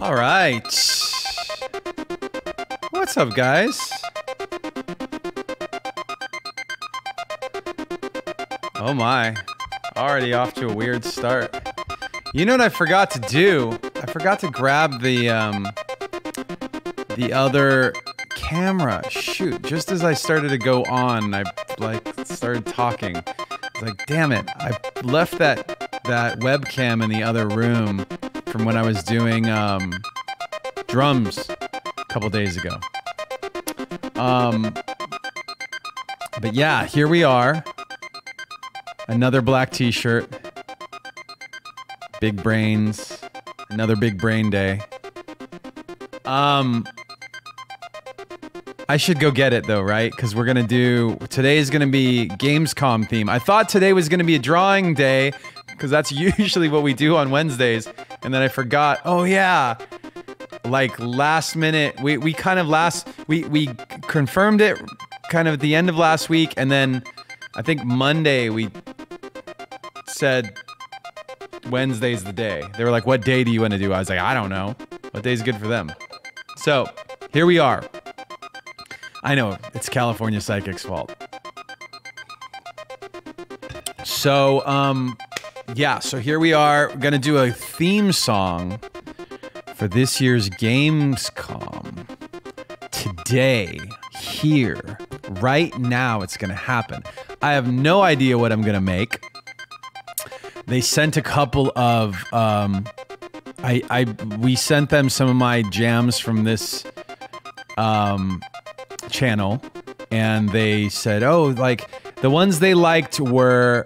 All right. What's up, guys? Oh my. Already off to a weird start. You know what I forgot to do? I forgot to grab the other camera. Shoot, just as I started to go on, I started talking. It's like, damn it. I left that webcam in the other room from when I was doing drums a couple days ago. But yeah, here we are. Another black t-shirt. Big brains. Another big brain day. I should go get it though, right? Because we're gonna do... Today's gonna be Gamescom theme. I thought today was gonna be a drawing day, because that's usually what we do on Wednesdays. And then I forgot, oh yeah, like last minute, we kind of we confirmed it kind of at the end of last week, and then I think Monday we said Wednesday's the day. They were like, what day do you want to do? I was like, I don't know. What day's good for them? So, here we are. I know, it's California Psychic's fault. So, yeah, so here we are. We're gonna do a theme song for this year's Gamescom. Today, here, right now, it's gonna happen. I have no idea what I'm gonna make. They sent a couple of, we sent them some of my jams from this, channel, and they said, oh, like, the ones they liked were,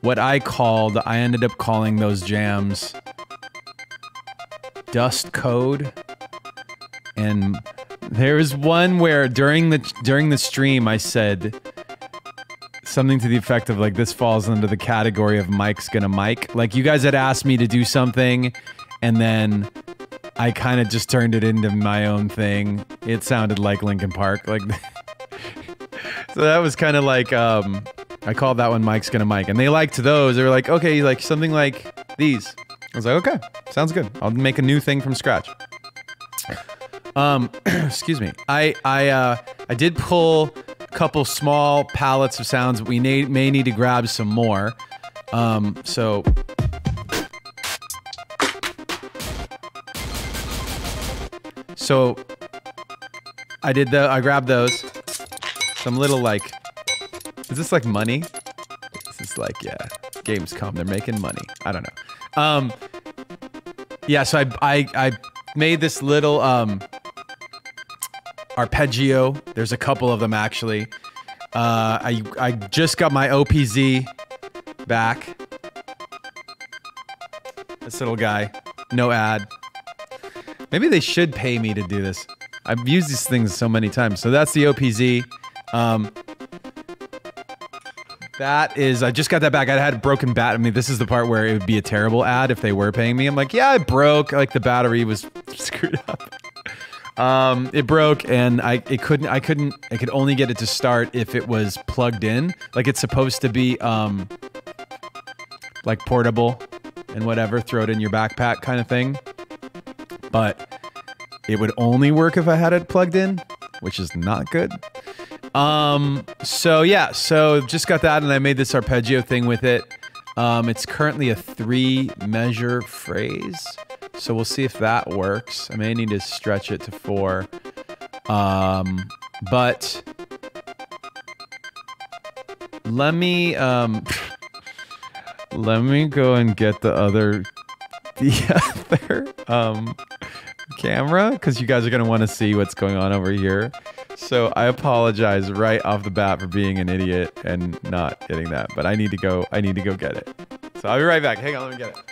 what I ended up calling those jams Dust Code. And there was one where during the stream I said something to the effect of like, this falls under the category of Mike's gonna Mike. Like, you guys had asked me to do something, and then I kind of just turned it into my own thing. It sounded like Linkin Park, like. So that was kind of like, I called that one Mike's Gonna Mike, and they liked those. They were like, okay, like something like these. I was like, okay, sounds good. I'll make a new thing from scratch. Excuse me. I did pull a couple small palettes of sounds, but we may need to grab some more. So I grabbed those. Some little, like, is this like money? This is like, yeah, Gamescom, they're making money. I don't know. Yeah, so I made this little, arpeggio. There's a couple of them, actually. I just got my OPZ back. This little guy. No ad. Maybe they should pay me to do this. I've used these things so many times. So that's the OPZ. That is, I just got that back. I had a broken bat. I mean, this is the part where it would be a terrible ad if they were paying me. I'm like, yeah, it broke. Like, the battery was screwed up. It broke, and I could only get it to start if it was plugged in. Like, it's supposed to be, like, portable and whatever, throw it in your backpack kind of thing. But it would only work if I had it plugged in, which is not good. So yeah, so just got that, and I made this arpeggio thing with it. It's currently a 3-measure phrase, so we'll see if that works. I may need to stretch it to 4. But let me go and get the other camera, because you guys are gonna want to see what's going on over here. So I apologize right off the bat for being an idiot and not getting that, but I need to go get it. So I'll be right back. Hang on, let me get it.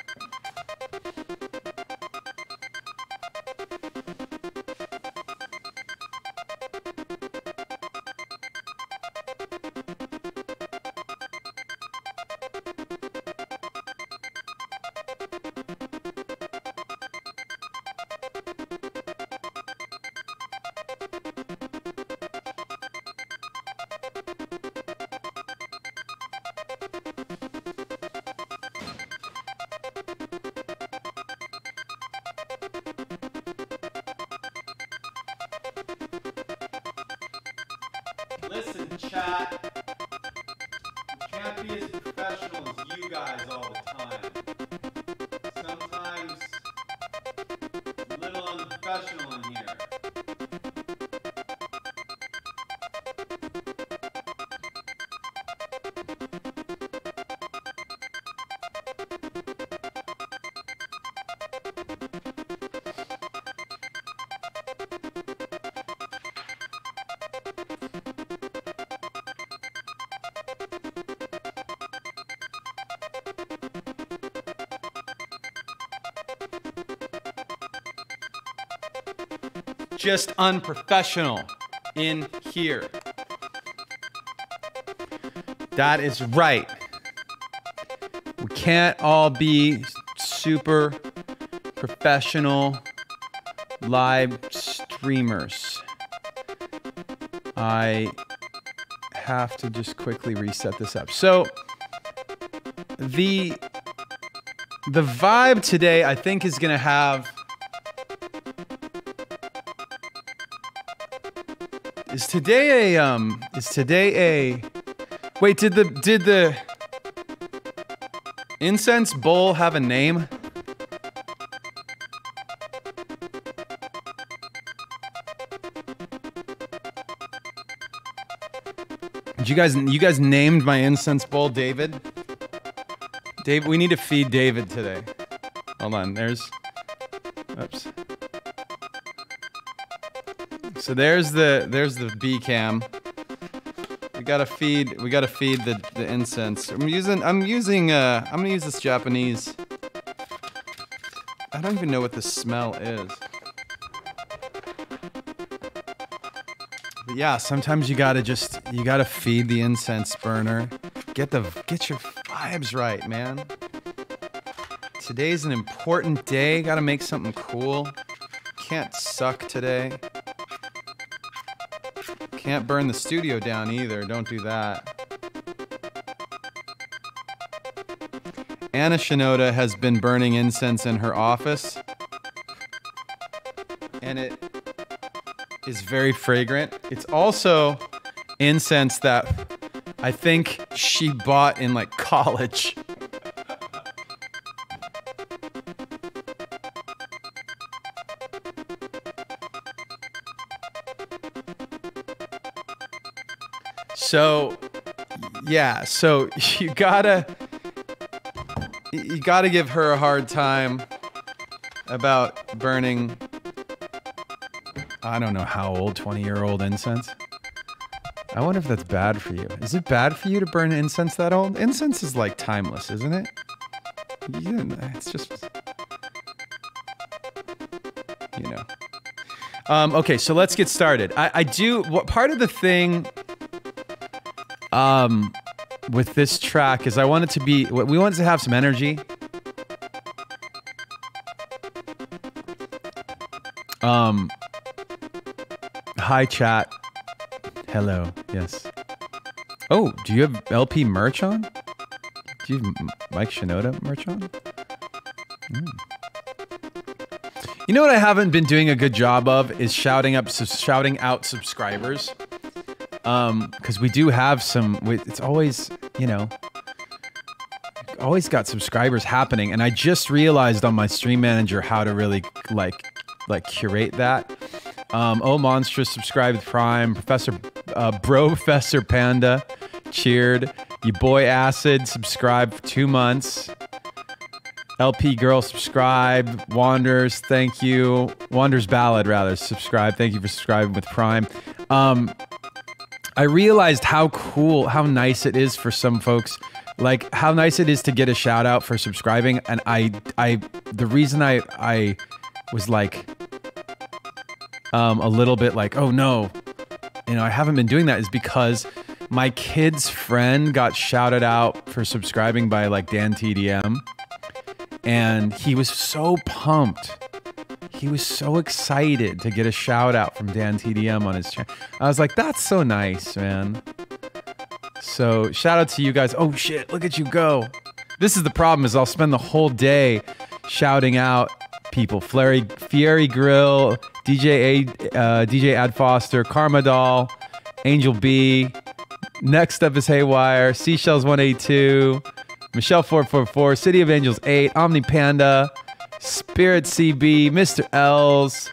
chat. We can't be as professional as you guys all the time. Sometimes it's a little unprofessional in here. Just unprofessional in here. That is right. We can't all be super professional live streamers. I have to just quickly reset this up. So the vibe today, I think, is going to have... Is today a wait, did the incense bowl have a name? Did you guys named my incense bowl David? Dave, we need to feed David today. Hold on, there's oops. So there's the B cam. We gotta feed the incense. I'm gonna use this Japanese. I don't even know what the smell is. But yeah, sometimes you gotta feed the incense burner. Get your vibes right, man. Today's an important day. Gotta make something cool. Can't suck today. Can't burn the studio down either. Don't do that. Anna Shinoda has been burning incense in her office. And it is very fragrant. It's also incense that I think she bought in like college. So, yeah, so you gotta give her a hard time about burning, I don't know how old, 20-year-old incense. I wonder if that's bad for you. Is it bad for you to burn incense that old? Incense is like timeless, isn't it? Yeah, it's just, you know. Okay, so let's get started. Part of the thing with this track is we want it to have some energy. Hi chat. Hello. Yes. Oh, do you have LP merch on? Do you have Mike Shinoda merch on? You know what I haven't been doing a good job of is shouting out subscribers. Because we do have some, it's always, you know, always got subscribers happening. And I just realized on my stream manager how to really like curate that. Oh, Monstrous subscribed with Prime. Professor Panda cheered. You boy Acid subscribed for 2 months. LP Girl subscribe. Wanders, thank you. Wanders Ballad rather subscribe. Thank you for subscribing with Prime. I realized how nice it is for some folks, like how nice it is to get a shout out for subscribing. And the reason I was like, a little bit like, oh no, you know, I haven't been doing that is because my kid's friend got shouted out for subscribing by like Dan TDM. And he was so pumped. He was so excited to get a shout out from Dan TDM on his channel. I was like, that's so nice, man. So shout out to you guys. Oh shit, look at you go. This is the problem is I'll spend the whole day shouting out people. Fieri Grill, DJ Ad Foster, Karma Doll, Angel B, Next up is Haywire, Seashells 182, Michelle 444, City of Angels 8, Omni Panda, Spirit CB, Mr. L's,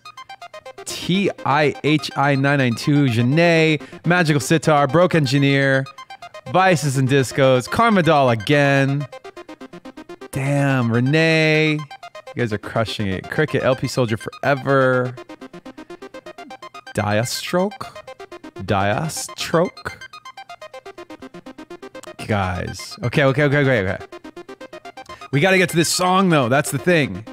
TIHI 992, Janae, Magical Sitar, Broke Engineer, Vices and Discos, Karmadol again. Damn, Renee. You guys are crushing it. Cricket, LP Soldier Forever. Diastroke. Guys. Okay. We gotta get to this song though. That's the thing.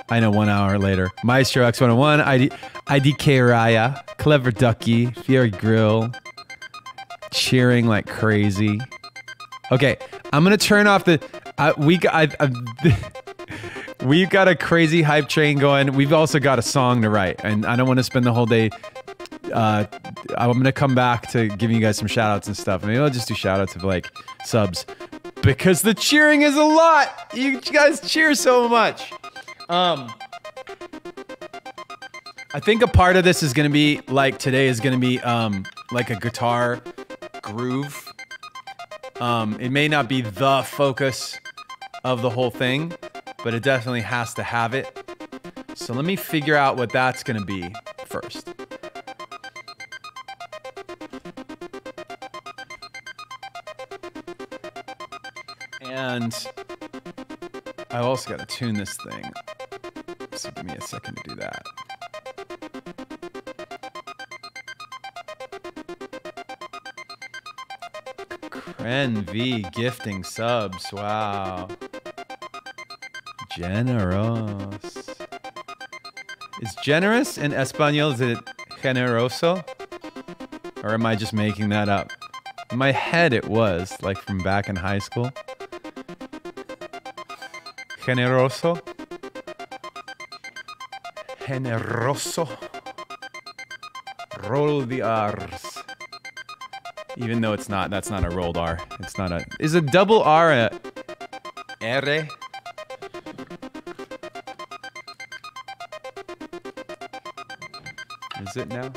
I know 1 hour later. Maestro X101, IDK Raya, Clever Ducky, Fury Grill, cheering like crazy. Okay, I'm gonna turn off the. We've got a crazy hype train going. We've also got a song to write, and I don't want to spend the whole day. I'm gonna come back to giving you guys some shout outs and stuff. Maybe I'll just do shout outs of like subs because the cheering is a lot. You guys cheer so much. I think a part of this is gonna be like today is gonna be like a guitar groove. It may not be the focus of the whole thing, but it definitely has to have it. So let me figure out what that's gonna be first. And I also got to tune this thing. So give me a second to do that. Kren V gifting subs. Wow. Generous. Is generous in Espanol, is it generoso? Or am I just making that up? In my head it was, like from back in high school. Generoso. Generoso. Roll the R's. Even though it's not, that's not a rolled R. It's not a, is a double R a R? Is it now?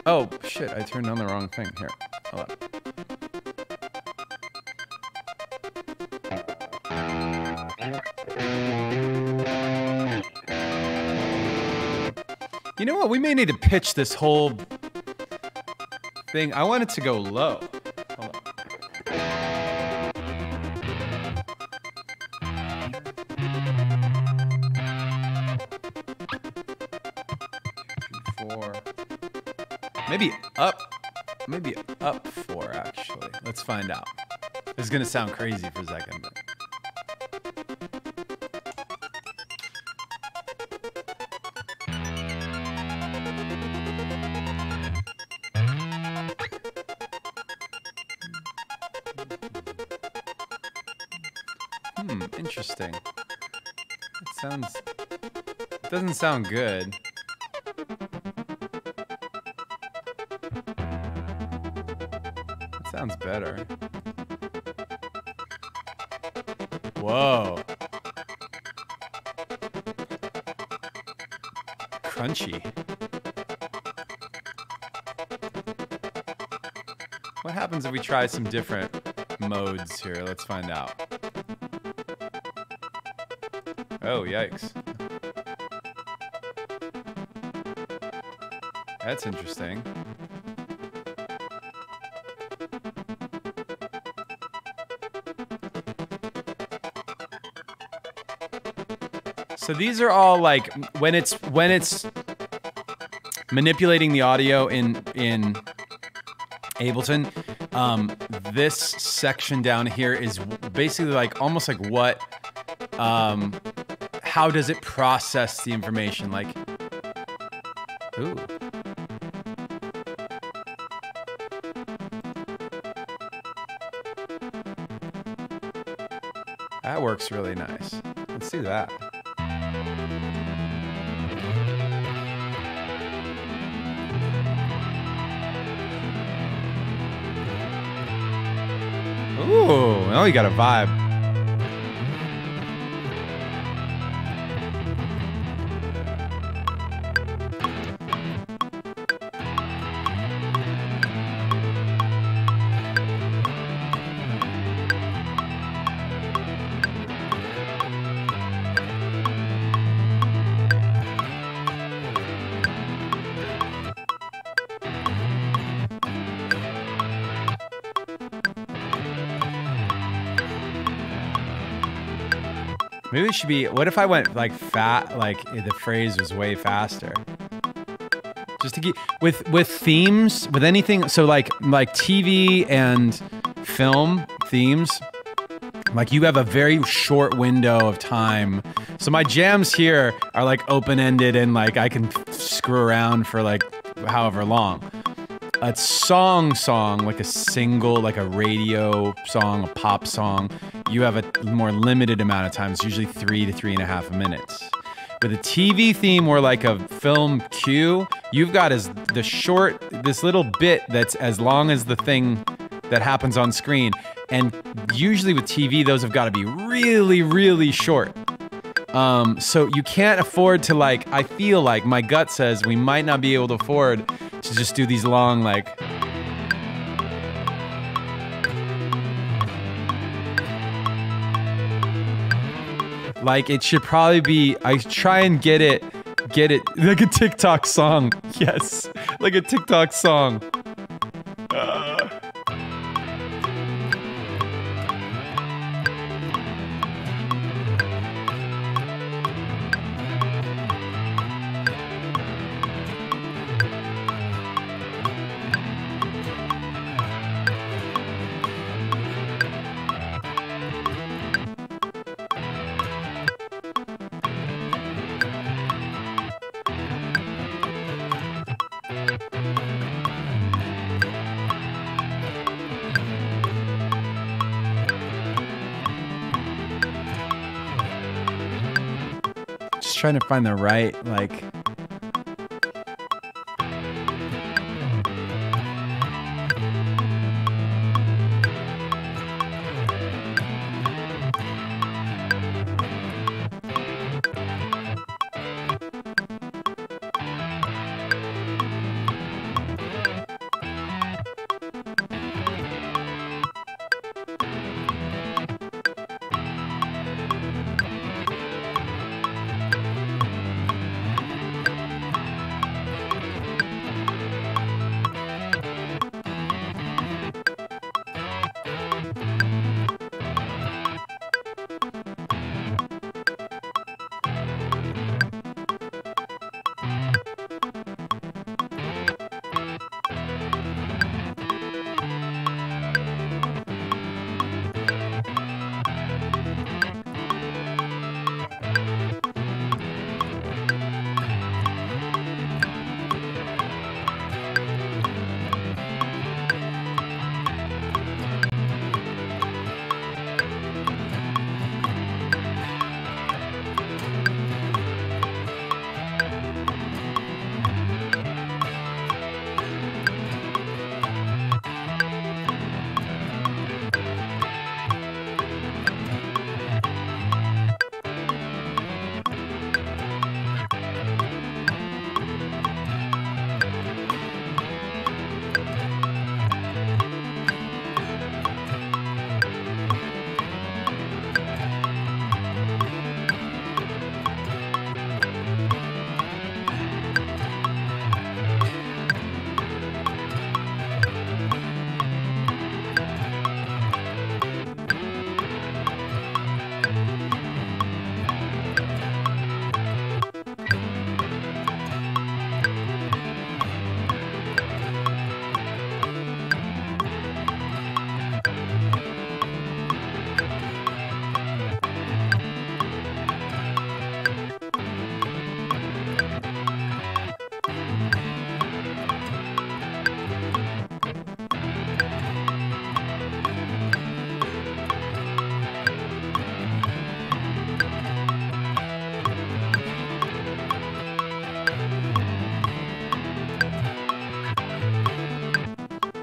Oh shit, I turned on the wrong thing. Here, hold on. You know what? We may need to pitch this whole thing. I want it to go low. Hold on. Four. Maybe up 4 actually. Let's find out. This is gonna sound crazy for a second, but. Interesting. It doesn't sound good. It sounds better. Whoa. Crunchy. What happens if we try some different modes here? Let's find out. Oh, yikes. That's interesting. So these are all like when it's manipulating the audio in Ableton, this section down here is basically like almost like what how does it process the information? Like, ooh. That works really nice. Let's see that. Ooh, now we got a vibe. Maybe it should be, what if I went like fat, like the phrase was way faster? Just to get, with themes, with anything, so like TV and film themes, like you have a very short window of time. So my jams here are like open-ended and like I can screw around for like however long. A song, like a single, like a radio song, a pop song, you have a more limited amount of time. It's usually 3 to 3.5 minutes. With a TV theme or like a film cue, you've got this little bit that's as long as the thing that happens on screen. And usually with TV, those have got to be really, really short. So you can't afford to like, I feel like my gut says we might not be able to afford to just do these long like. Like it should probably be, I try and get it like a TikTok song. Yes, like a TikTok song. Trying to find the right, like.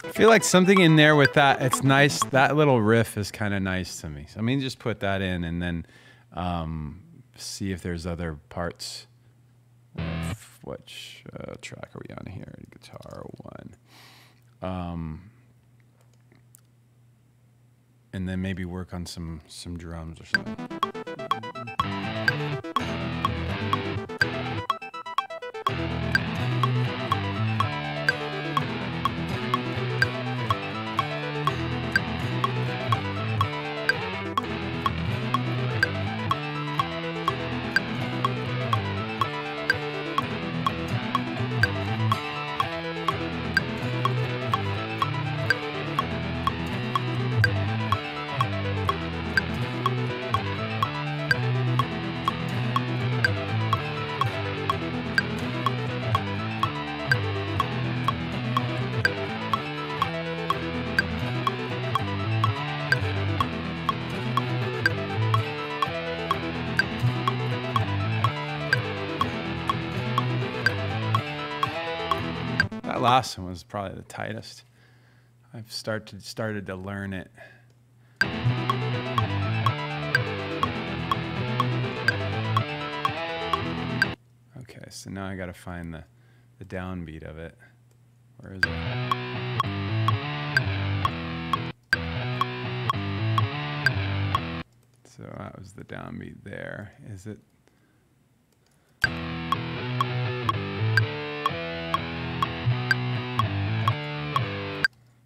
I feel like something in there with that, it's nice. That little riff is kind of nice to me. So I mean, just put that in and then see if there's other parts. Which track are we on here? Guitar 1. And then maybe work on some drums or something. That last one was probably the tightest. I've started to learn it. Okay, so now I gotta find the downbeat of it. Where is it? So that was the downbeat there. Is it?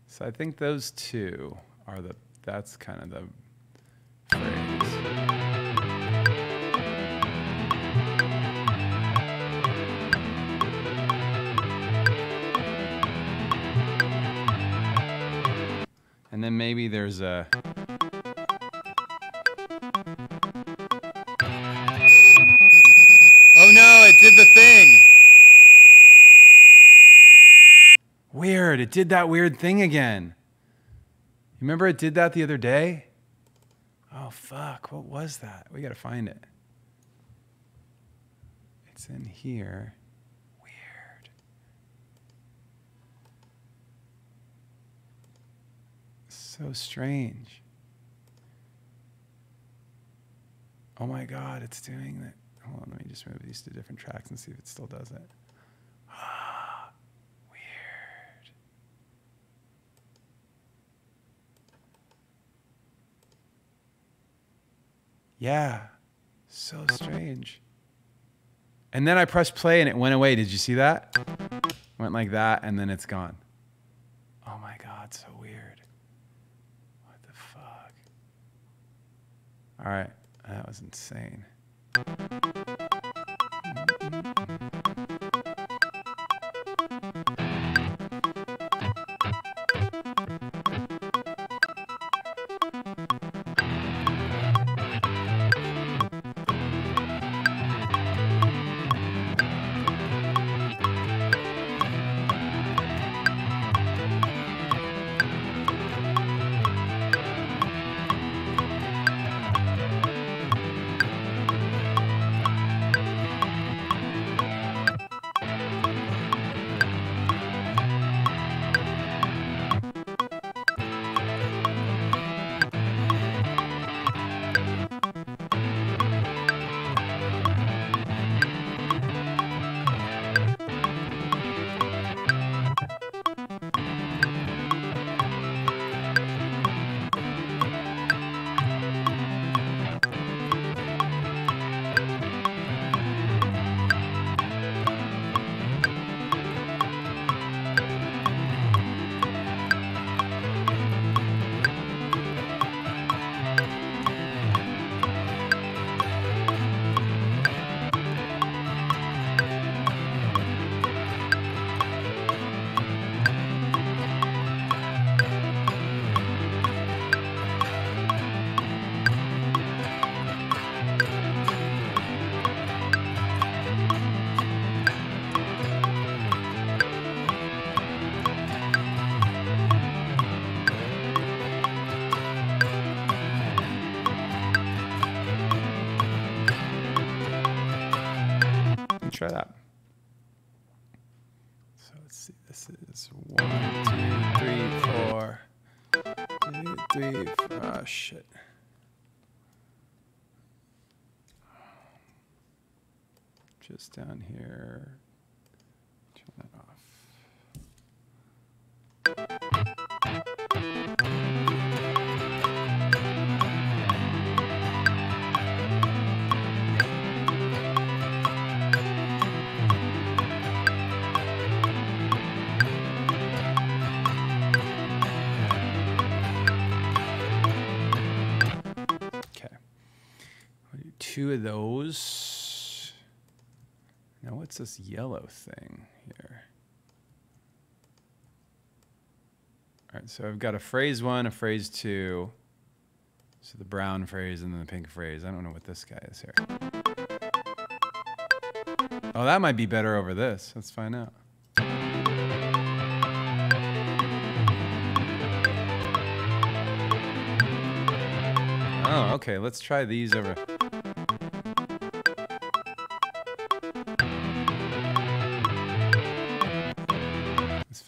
So I think those two are that's kind of the phrase. And then maybe there's a... Oh no, it did the thing! Weird, it did that weird thing again. You remember it did that the other day? Oh fuck, what was that? We gotta find it. It's in here. Weird. So strange. Oh my god, it's doing that. Hold on, let me just move these to different tracks and see if it still does it. Weird. Yeah, so strange. And then I pressed play and it went away. Did you see that? Went like that and then it's gone. Oh my god, so weird. What the fuck? All right, that was insane. Try that. So let's see, this is 1, 2, 3, 4. 2, 3, 4. Oh shit. Just down here. Turn that off. Two of those. Now what's this yellow thing here? All right, so I've got a phrase 1, a phrase 2. So the brown phrase and then the pink phrase. I don't know what this guy is here. Oh, that might be better over this. Let's find out. Oh, okay, let's try these over.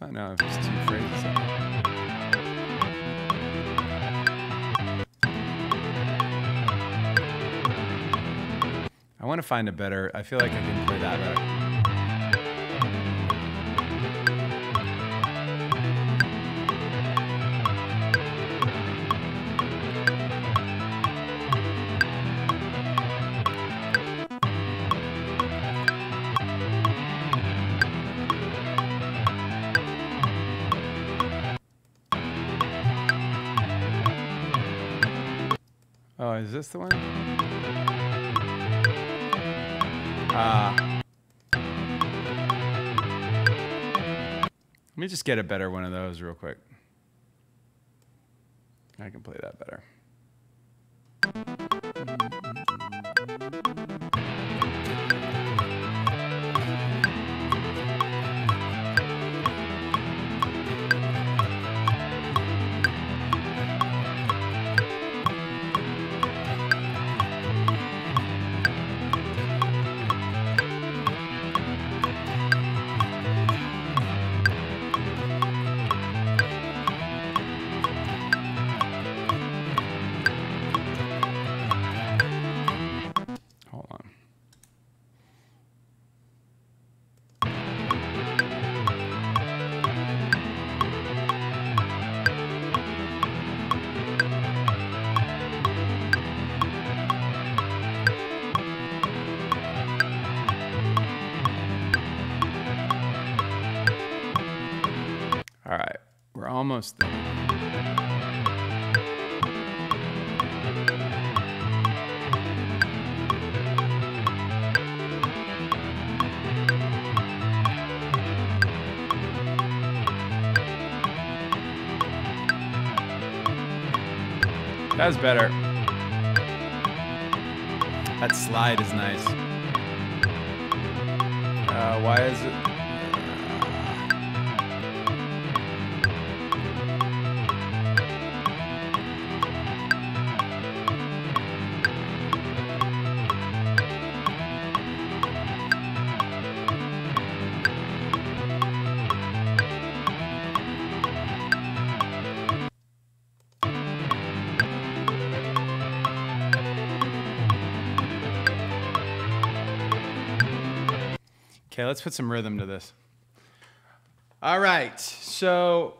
find out if it's two phrases. I want to find a better, I feel like I can play that better. Oh, is this the one? Let me just get a better one of those real quick. I can play that better. All right, we're almost there. That's better. That slide is nice. Why is it? Okay, let's put some rhythm to this. All right, so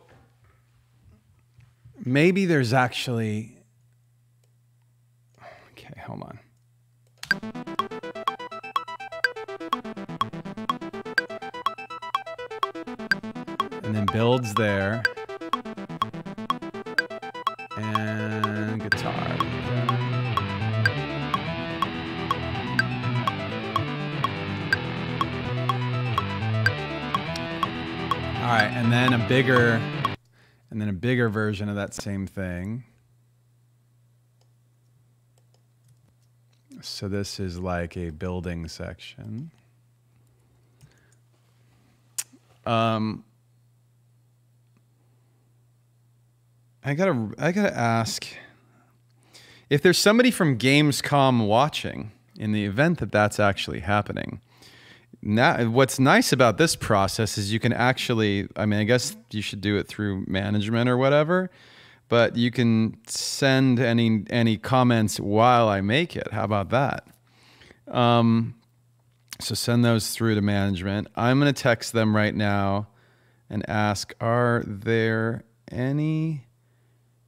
maybe there's actually, okay, hold on. And then builds there. And guitar. All right, and then a bigger version of that same thing. So this is like a building section. I gotta ask if there's somebody from Gamescom watching in the event that that's actually happening. Now, what's nice about this process is you can actually, I mean, I guess you should do it through management or whatever, but you can send any comments while I make it. How about that? So send those through to management. I'm going to text them right now and ask, are there any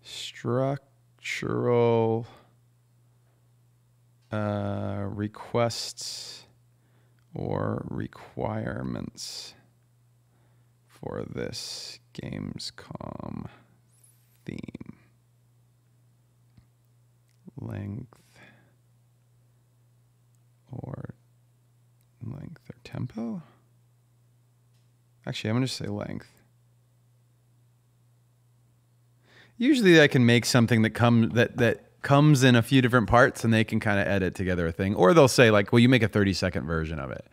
structural requests or requirements for this Gamescom theme? Length or tempo? Actually, I'm going to say length. Usually I can make something that comes in a few different parts and they can kind of edit together a thing. Or they'll say like, well, you make a 30-second version of it.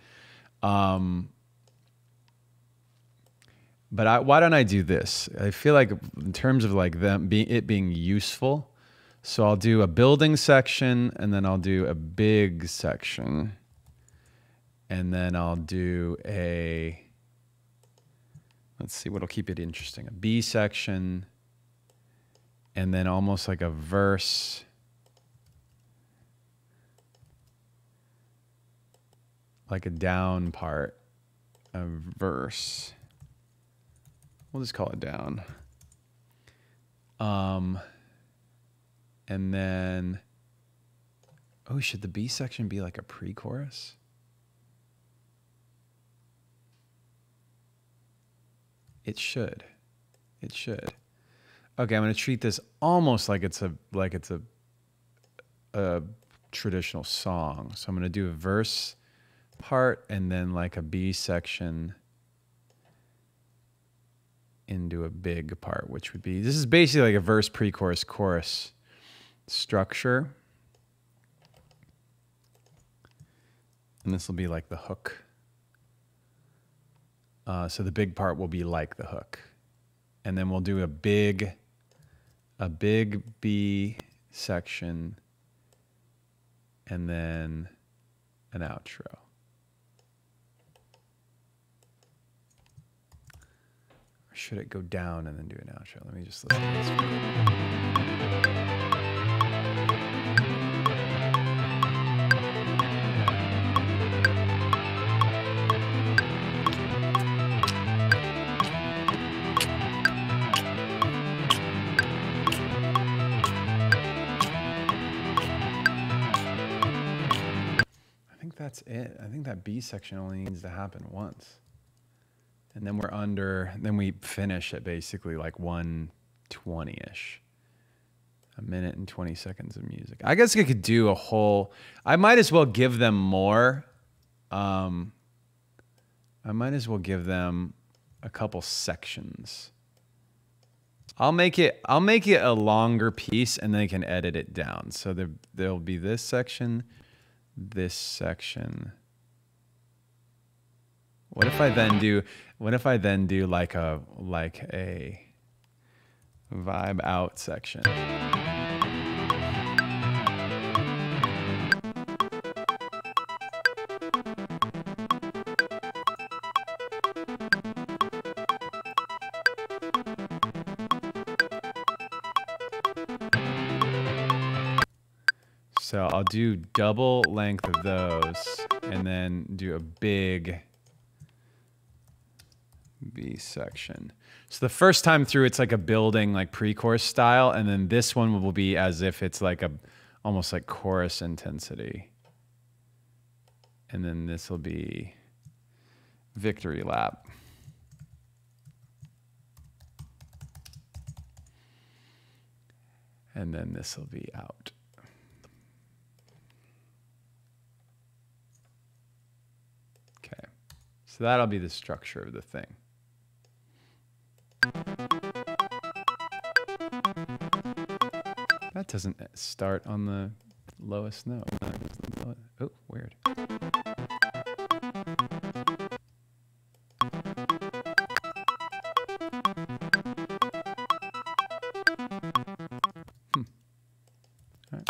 But why don't I do this? I feel like in terms of like it being useful, so I'll do a building section and then I'll do a big section. And then I'll do Let's see what'll keep it interesting. A B section, and then almost like a verse. Like a down part, a verse. We'll just call it down. And then, oh, should the B section be like a pre-chorus? It should. It should. Okay, I'm going to treat this almost like it's a traditional song. So I'm going to do a verse part and then like a B section into a big part, which would be, this is basically like a verse, pre-chorus, chorus structure. And this will be like the hook. So the big part will be like the hook. And then we'll do a big B section and then an outro. Or should it go down and then do an outro? Let me just listen to this. That's it. I think that B section only needs to happen once. And then we're under, then we finish at basically like 1:20-ish. A minute and 20 seconds of music. I guess I could do a whole, I might as well give them more. I might as well give them a couple sections. I'll make it a longer piece and they can edit it down. So there'll be this section, this section. What if I then do like a vibe out section? So I'll do double length of those and then do a big B section. So the first time through, it's like a building, like pre-chorus style. And then this one will be as if it's like almost like chorus intensity. And then this will be victory lap. And then this will be out. So that'll be the structure of the thing. That doesn't start on the lowest note. Oh, weird. All right.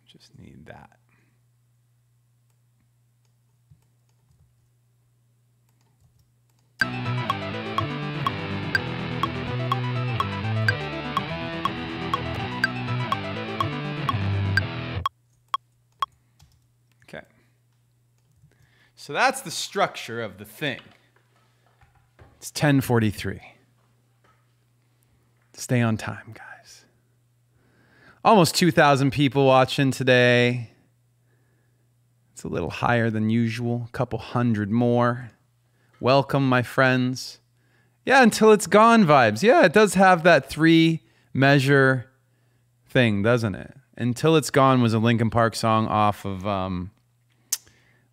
Just need that. Okay. So that's the structure of the thing. It's 10:43. Stay on time, guys. Almost 2,000 people watching today. It's a little higher than usual. A couple hundred more. Welcome, my friends. Yeah, until it's gone vibes. Yeah, it does have that three measure thing, doesn't it? Until It's Gone was a Linkin Park song off of,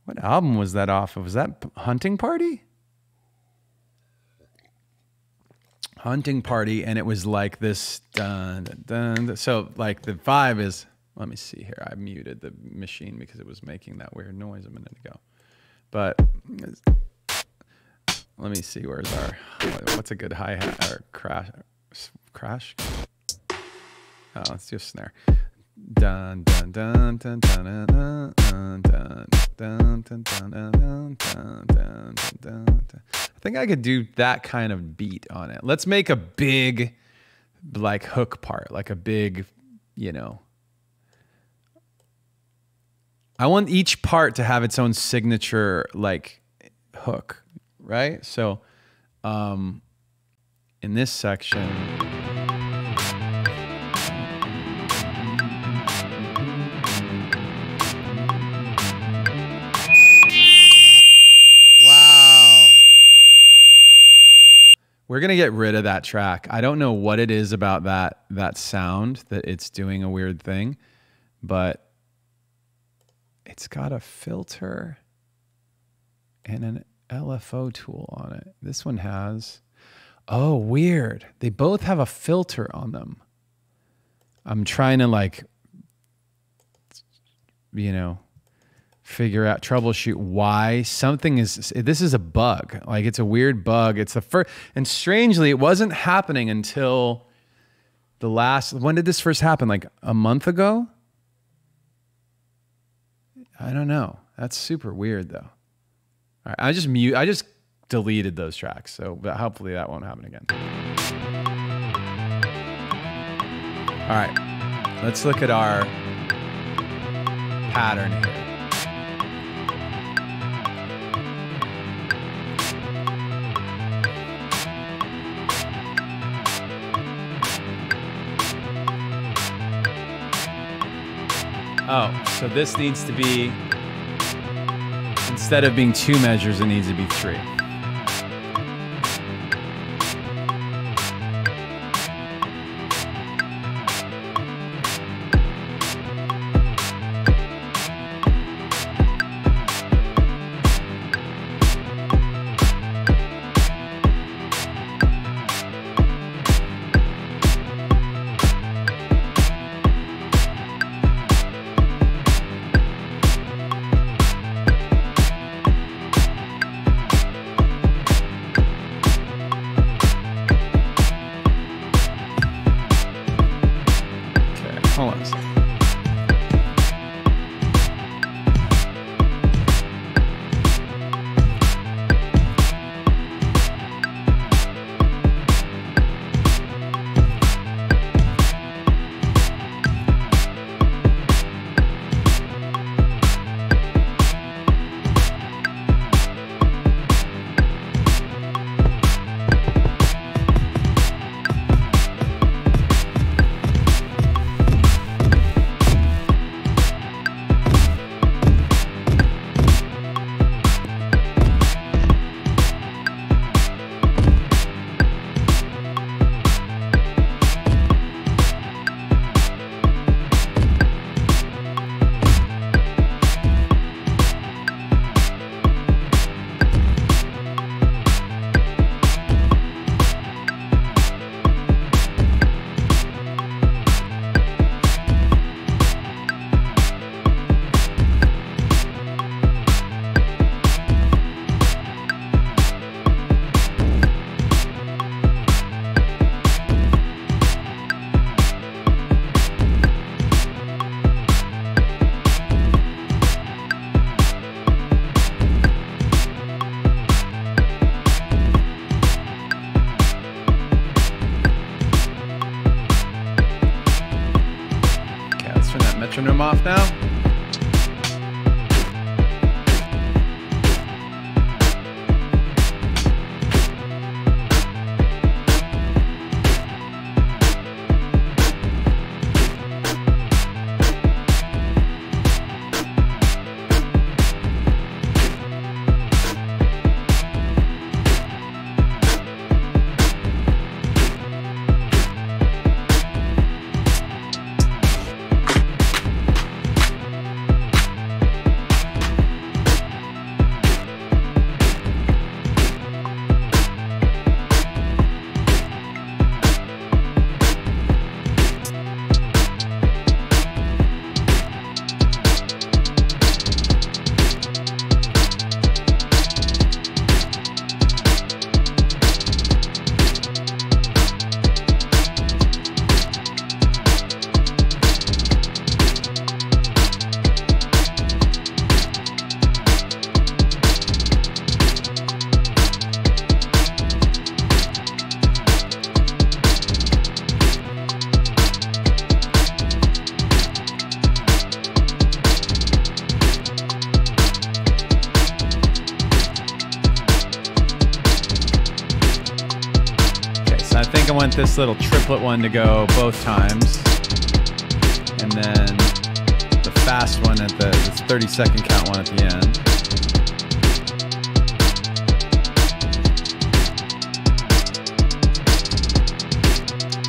what album was that off of? Was that Hunting Party? Hunting Party, and it was like this, dun, dun, dun. So like the vibe is, let me see here. I muted the machine because it was making that weird noise a minute ago. But let me see, where's our, what's a good hi-hat or crash? Oh, let's do a snare. Dun dun dun dun dun dun dun dun dun dun dun dun dun. I think I could do that kind of beat on it. Let's make a big, like, hook part, like a big, you know. I want each part to have its own signature, like, hook, right? So, in this section. We're going to get rid of that track. I don't know what it is about that sound that it's doing a weird thing, but it's got a filter and an LFO tool on it. This one has, oh, weird. They both have a filter on them. I'm trying to, like, you know, figure out, troubleshoot why something is, this is a bug. Like, it's a weird bug. It's the first, and strangely, it wasn't happening until the last, when did this first happen? Like a month ago? I don't know. That's super weird though. All right, I just deleted those tracks. So but hopefully that won't happen again. All right, let's look at our pattern here. Oh, so this needs to be, instead of being 2 measures, it needs to be 3. Metronome off now. this little triplet one to go both times. And then the fast one at the 30-second count one at the end.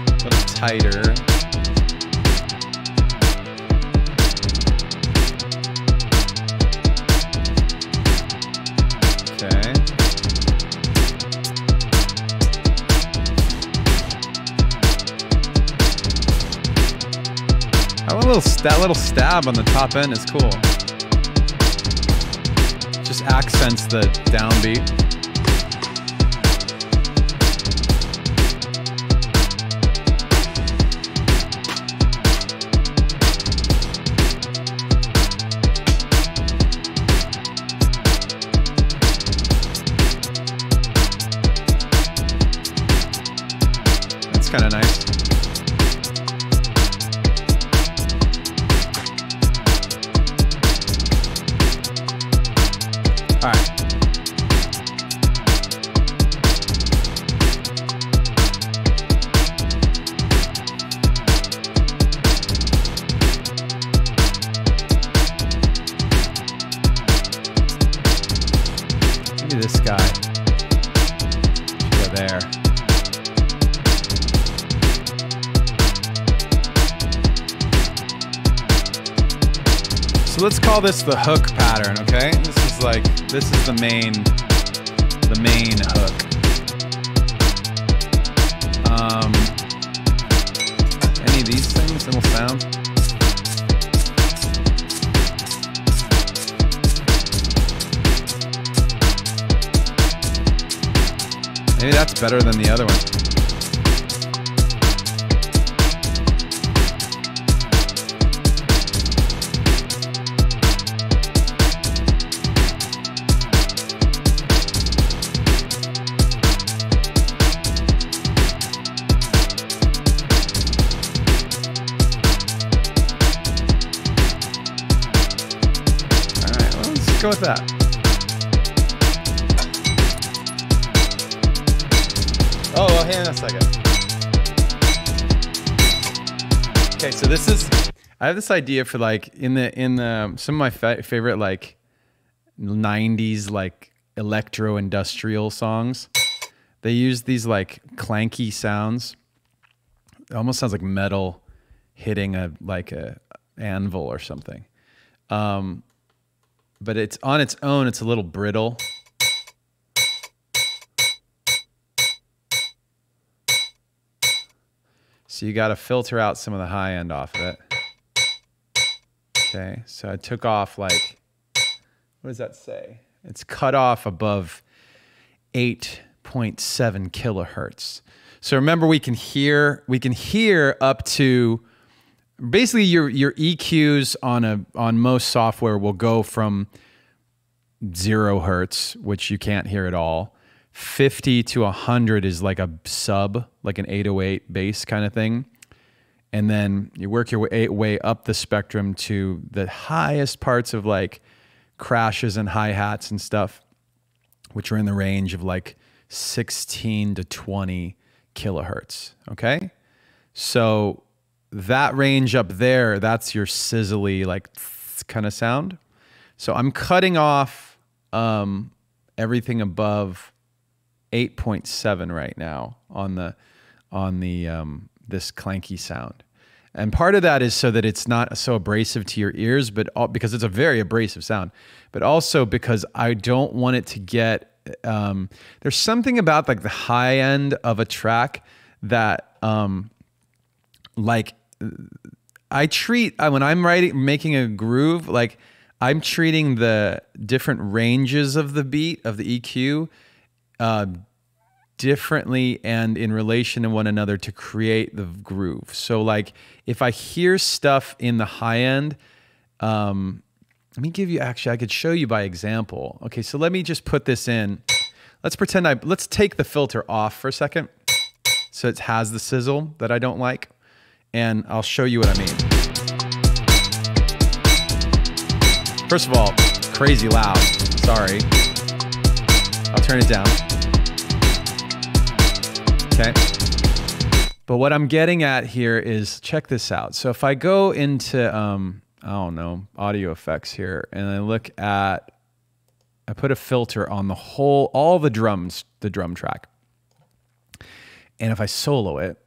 A little tighter. Okay. That little stab on the top end is cool. Just accents the downbeat. That's kind of nice. All right. Maybe this guy should go there. So let's call this the hook pattern, okay? This is the main hook. Any of these things, little sound? Maybe that's better than the other one. Go with that. Oh, well, hang on a second. Okay, so this is, I have this idea for like in the some of my favorite like 90s like electro industrial songs. They use these like clanky sounds. It almost sounds like metal hitting a anvil or something. But it's on its own, it's a little brittle. So you got to filter out some of the high end off of it. Okay, so I took off like, what does that say? It's cut off above 8.7 kilohertz. So remember, we can hear up to, basically your EQs on most software will go from 0 hertz, which you can't hear at all. 50 to 100 is like a sub, like an 808 bass kind of thing. And then you work your way up the spectrum to the highest parts of like crashes and hi-hats and stuff, which are in the range of like 16 to 20 kilohertz, okay? So that range up there, that's your sizzly like kind of sound. So I'm cutting off everything above 8.7 right now on the this clanky sound. And part of that is so that it's not so abrasive to your ears, but because it's a very abrasive sound, but also because I don't want it to get, there's something about like the high end of a track that like I treat, when I'm making a groove, like I'm treating the different ranges of the beat, of the EQ, differently and in relation to one another to create the groove. So like if I hear stuff in the high end, let me give you, actually I could show you by example. Okay, so let me just put this in. Let's pretend let's take the filter off for a second. So it has the sizzle that I don't like. And I'll show you what I mean. First of all, crazy loud, sorry. I'll turn it down. Okay. But what I'm getting at here is, check this out. So if I go into, I don't know, audio effects here, and I look at, I put a filter on the whole, all the drums, the drum track. And if I solo it,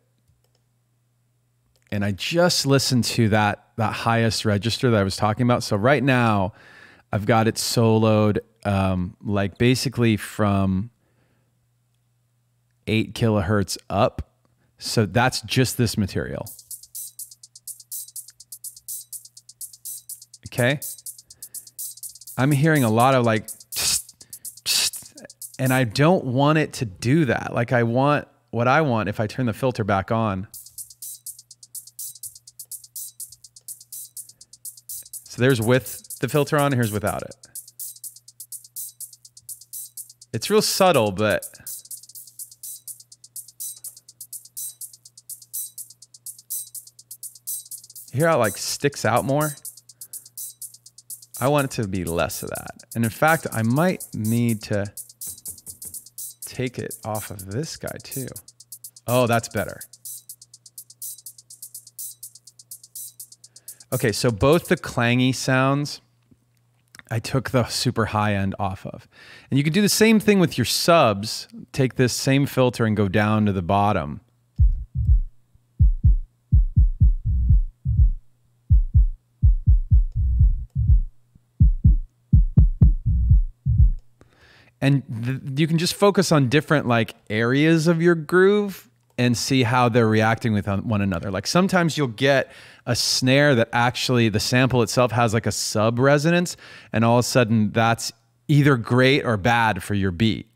and I just listen to that highest register that I was talking about. So right now, I've got it soloed, like basically from 8 kilohertz up. So that's just this material. Okay. I'm hearing a lot of like, and I don't want it to do that. Like I want, what I want if I turn the filter back on. So there's with the filter on, here's without it. It's real subtle, but you hear how it like sticks out more? I want it to be less of that. And in fact, I might need to take it off of this guy too. Oh, that's better. Okay, so both the clangy sounds, I took the super high end off of. And you can do the same thing with your subs. Take this same filter and go down to the bottom. And you can just focus on different like areas of your groove and see how they're reacting with one another. Like sometimes you'll get a snare that actually the sample itself has like a sub resonance, and all of a sudden that's either great or bad for your beat.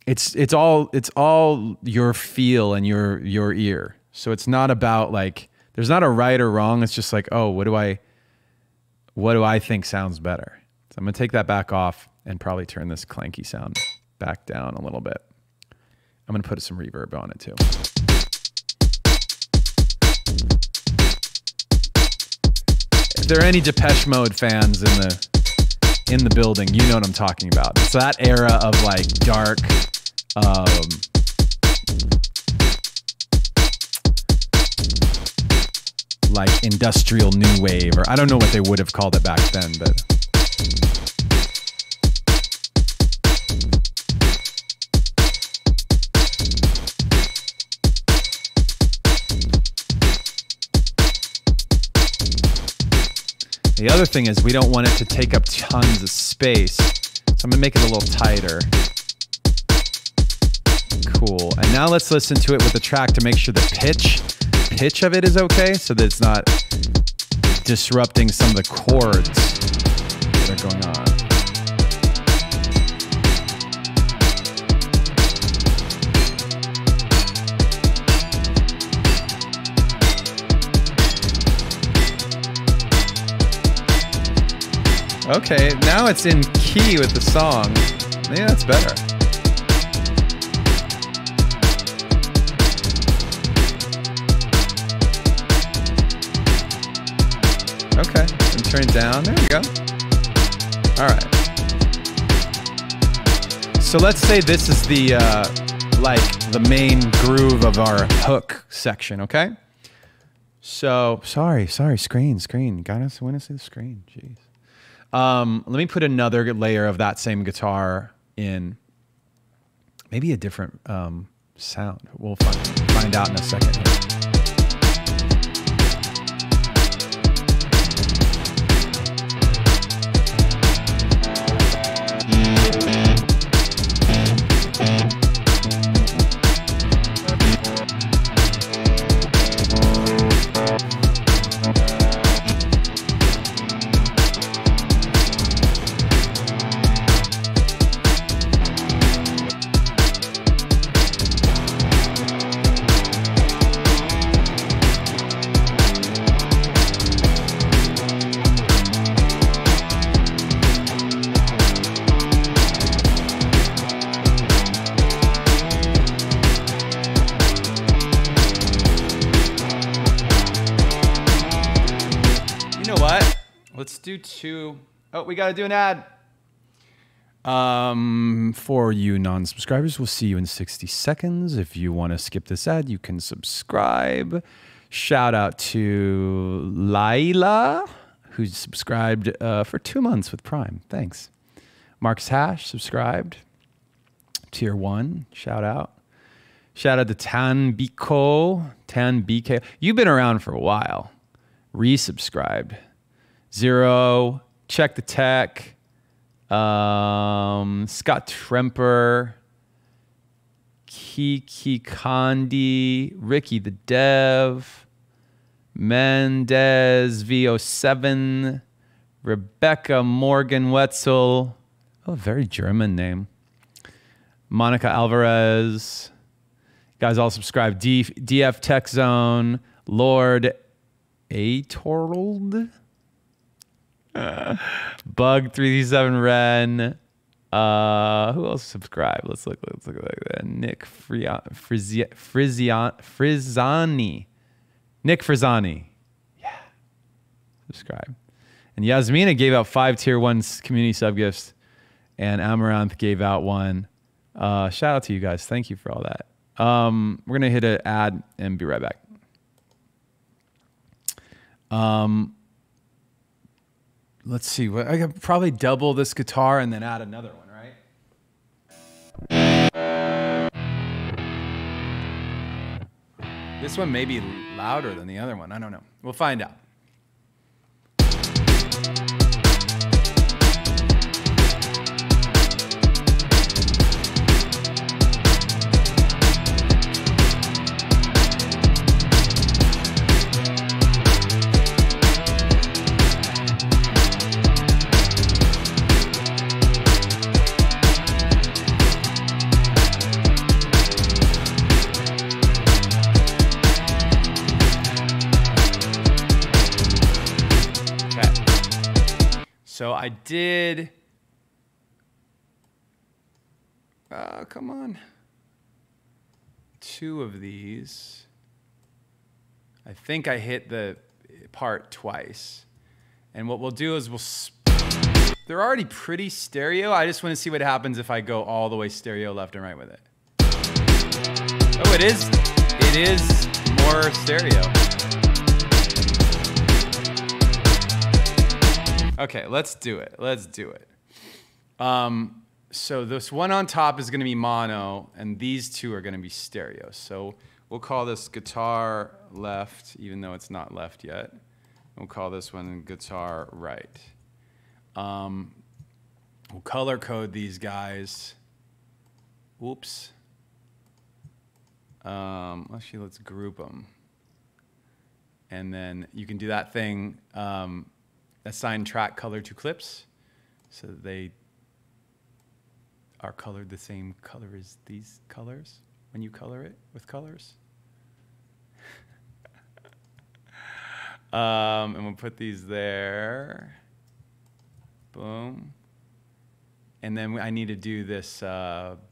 It's all your feel and your ear. So it's not about like, there's not a right or wrong. It's just like, oh, what do I think sounds better? So I'm gonna take that back off and probably turn this clanky sound back down a little bit. I'm gonna put some reverb on it too. If there are any Depeche Mode fans in the building, you know what I'm talking about. It's that era of like dark, like industrial new wave, or I don't know what they would have called it back then, but. The other thing is we don't want it to take up tons of space. So I'm gonna make it a little tighter. Cool. And now let's listen to it with the track to make sure the pitch of it is okay, so that it's not disrupting some of the chords that are going on. Okay, now it's in key with the song. Maybe that's better. Okay, and turn it down. There we go. All right. So let's say this is the like the main groove of our hook section. Okay. So sorry, screen. Gotta want to see the screen. Jeez. Let me put another layer of that same guitar in, maybe a different sound. We'll find out in a second here. Let's do two. Oh, we got to do an ad. For you non-subscribers, we'll see you in 60 seconds. If you want to skip this ad, you can subscribe. Shout out to Laila, who's subscribed for 2 months with Prime. Thanks. Marcus Hash subscribed. Tier 1, shout out. Shout out to Tan BK. You've been around for a while. Resubscribed. Zero, Check the Tech. Scott Tremper. Kiki Kandi. Ricky the Dev. Mendez V07. Rebecca Morgan Wetzel. Oh, very German name. Monica Alvarez. You guys all subscribe. DF Tech Zone. Lord Atorld. Bug 337 Ren. Who else subscribed? Let's look at that. Nick Frizzani. Nick Frizzani. Yeah. Subscribe. And Yasmina gave out 5 tier 1 community sub gifts. And Amaranth gave out 1. Shout out to you guys. Thank you for all that. We're going to hit an ad and be right back. Let's see. I could probably double this guitar and then add another one, right? This one may be louder than the other one. I don't know. We'll find out. So I did, come on, 2 of these. I think I hit the part twice. And what we'll do is they're already pretty stereo. I just want to see what happens if I go all the way stereo left and right with it. Oh, it is more stereo. Okay, let's do it. So this one on top is going to be mono, and these 2 are going to be stereo. So we'll call this guitar left, even though it's not left yet. We'll call this one guitar right. We'll color code these guys. Oops. Actually, let's group them. And then you can do that thing. Assign track color to clips so that they are colored the same color as these colors when you color it with colors. And we'll put these there. Boom. And then I need to do this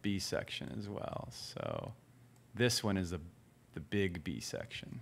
B section as well. So this one is the big B section.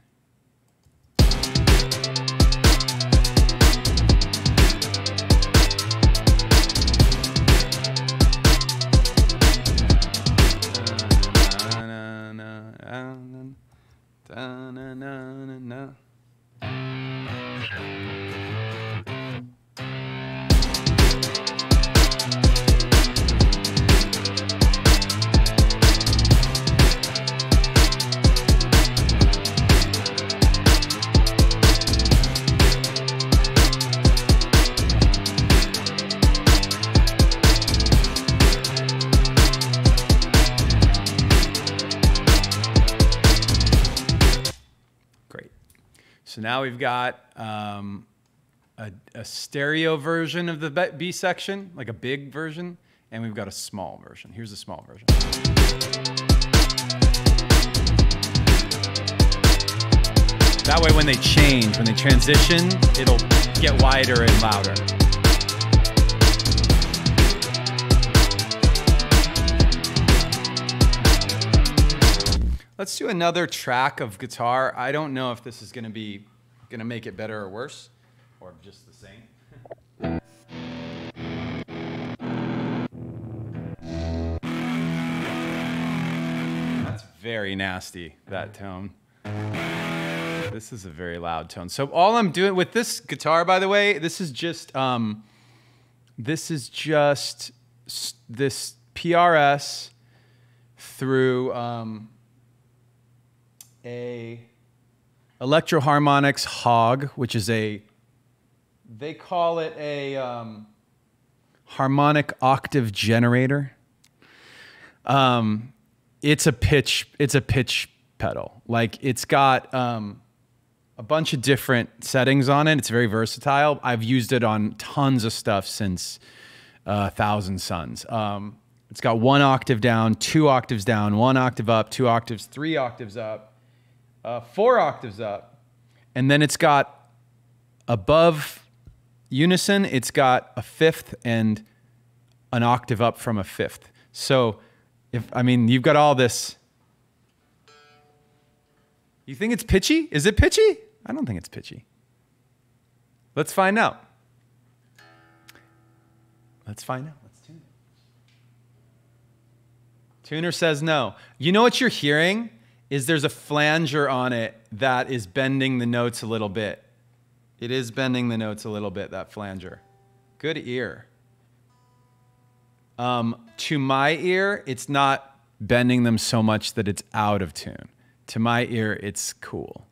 So now we've got a stereo version of the B section, like a big version, and we've got a small version. Here's the small version. That way when they change, when they transition, it'll get wider and louder. Let's do another track of guitar. I don't know if this is going to make it better or worse, or just the same. very nasty, that tone. This is a very loud tone. So all I'm doing with this guitar, by the way, this is just this PRS through a Electro Harmonix Hog, which is they call it a harmonic octave generator. It's a pitch pedal. Like, it's got a bunch of different settings on it. It's very versatile. I've used it on tons of stuff since Thousand Suns. It's got 1 octave down, 2 octaves down, 1 octave up, 2 octaves, 3 octaves up, 4 octaves up. And then it's got above unison, it's got a 5th and an octave up from a 5th. So you've got all this. You think it's pitchy? Is it pitchy? I don't think it's pitchy. Let's find out. Let's find out. Let's tune it. Tuner says no. You know what you're hearing? Is there's a flanger on it that is bending the notes a little bit. It is bending the notes a little bit, that flanger. Good ear. To my ear, it's not bending them so much that it's out of tune. To my ear, it's cool.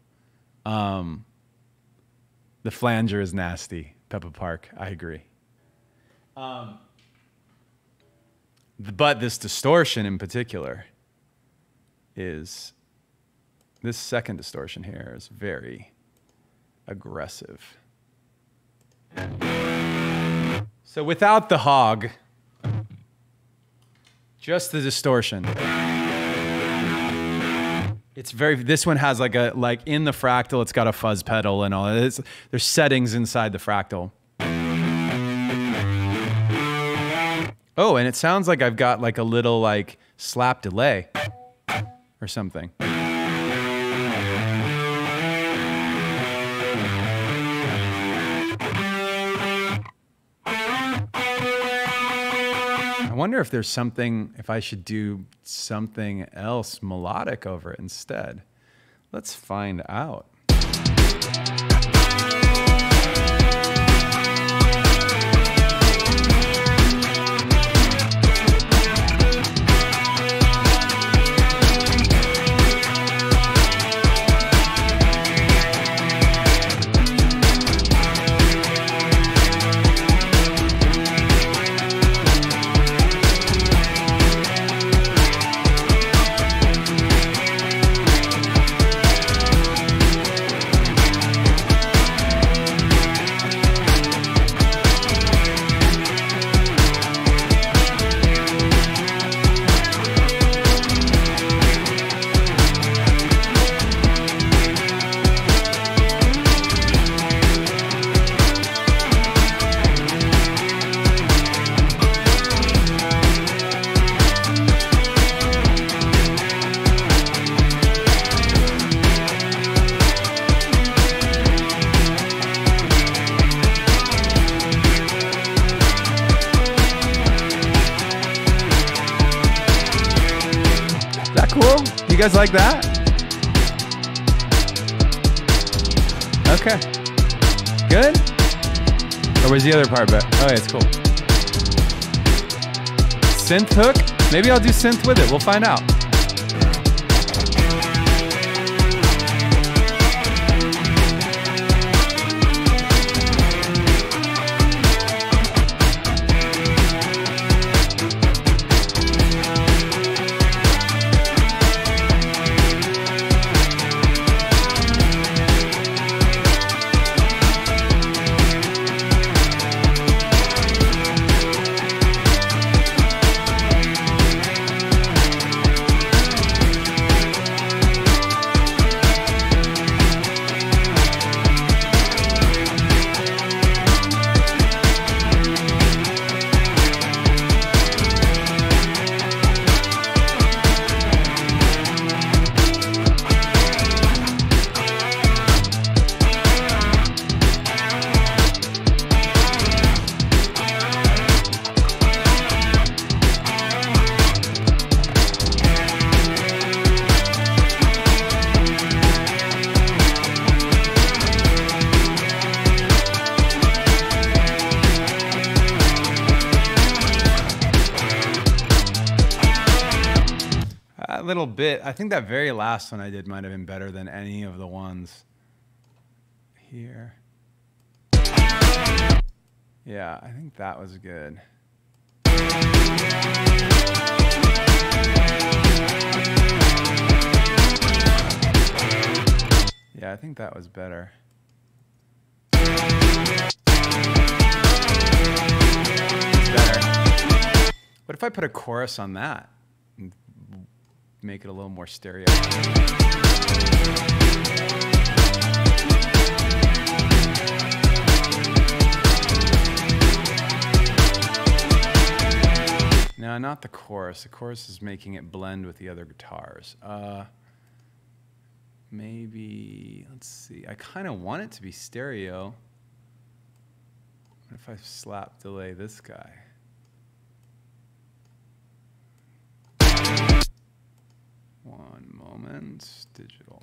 The flanger is nasty, Peppa Park. I agree. But this distortion in particular is, this second distortion here is very aggressive. So without the hog, just the distortion. It's very, this one has like in the fractal, it's got a fuzz pedal and all. There's settings inside the fractal. Oh, and it sounds like I've got like a little like slap delay or something. I wonder if there's something, if I should do something else melodic over it instead. Let's find out. You guys like that? Okay. Good? Or was the other part better? Oh, yeah, it's cool. Synth hook? Maybe I'll do synth with it. We'll find out. little bit, I think that very last one I did might have been better than any of the ones here. Yeah, I think that was good. Yeah, I think that was better. It's better. What if I put a chorus on that and make it a little more stereo? No, not the chorus. The chorus is making it blend with the other guitars. Maybe, let's see. I kind of want it to be stereo. What if I slap delay this guy? One moment, digital.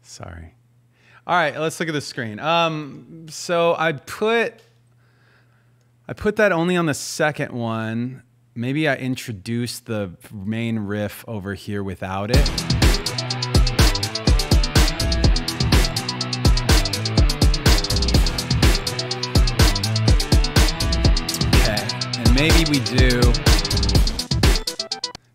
Sorry. All right, let's look at the screen. So I put that only on the second one. Maybe I introduced the main riff over here without it. Okay, and maybe we do...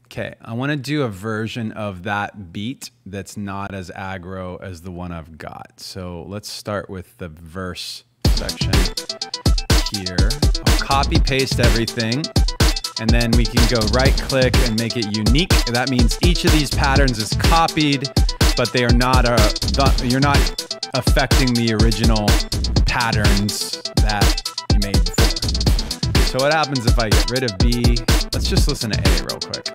Okay, I want to do a version of that beat that's not as aggro as the one I've got. So let's start with the verse section here. I'll copy paste everything, and then we can go right click and make it unique. That means each of these patterns is copied, but they are not you're not affecting the original patterns that you made before. So what happens if I get rid of B? Let's just listen to A real quick.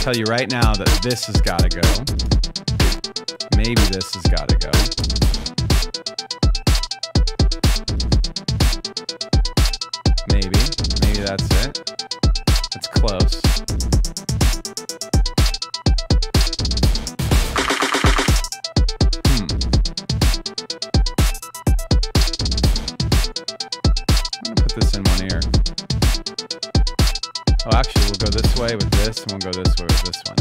Tell you right now that this has got to go. Maybe this has got to go. Maybe that's it. That's close. I'm gonna put this in one ear. Oh, actually, we'll go this way with this, and we'll go this way with this one.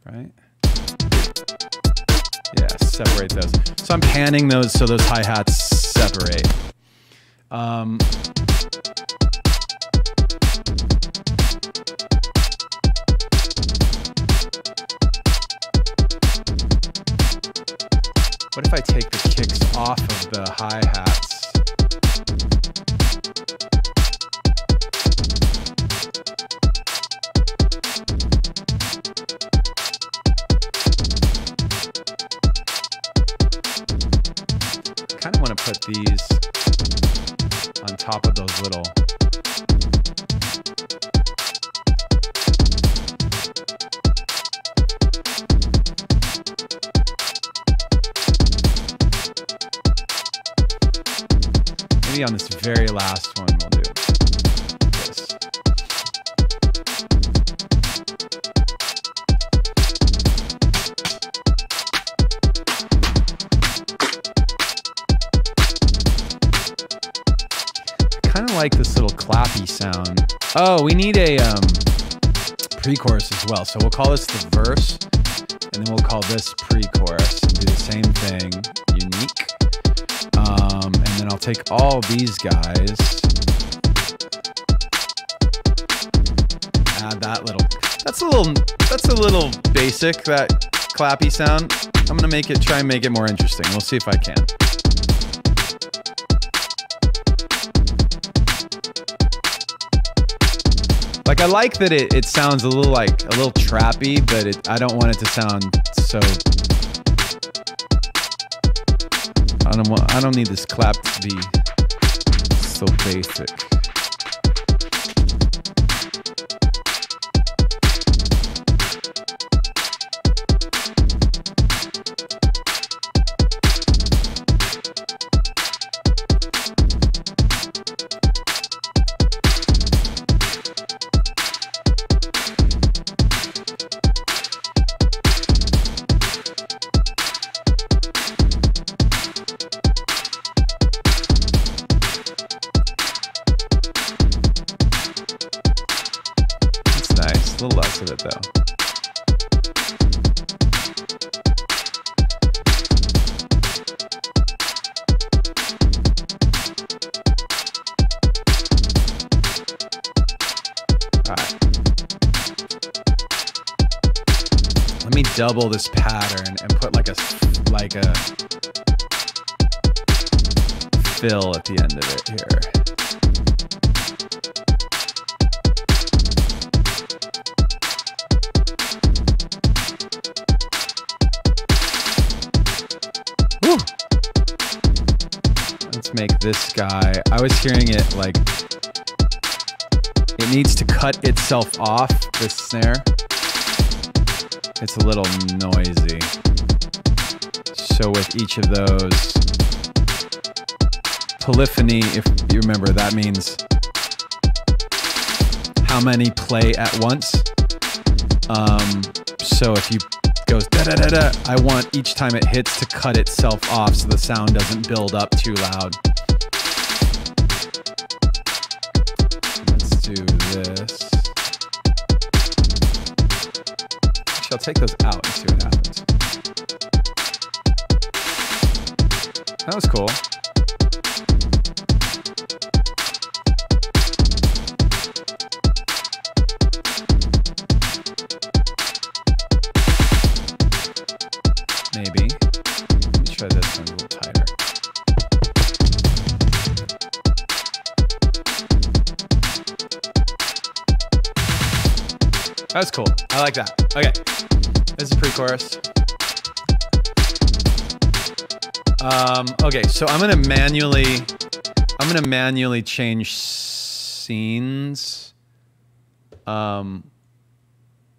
Right? Yeah, separate those. So I'm panning those so those hi-hats separate. What if I take the kicks off of the hi-hats? I kind of want to put these on top of those little... Maybe on this very last one we'll do this. I kind of like this little clappy sound. Oh, we need a pre-chorus as well. So we'll call this the verse, and then we'll call this pre-chorus and do the same thing, unique. And then I'll take all these guys, add that little, that's a little basic, that clappy sound. I'm gonna try and make it more interesting. We'll see if I can. Like I like that it sounds a little trappy, but I don't want it to sound so. I don't need this clap to be so basic. A little less of it though. All right. Let me double this pattern and put like a fill at the end of it here. Let's make this guy. I was hearing it like it needs to cut itself off, this snare. It's a little noisy. So with each of those, polyphony, if you remember, that means how many play at once. So if you goes da da da da, I want each time it hits to cut itself off so the sound doesn't build up too loud. Let's do this. Actually, I'll take those out and see what happens. That was cool. Maybe. Let me try this one a little tighter. That's cool. I like that. Okay. This is pre-chorus. Okay, so I'm gonna manually change scenes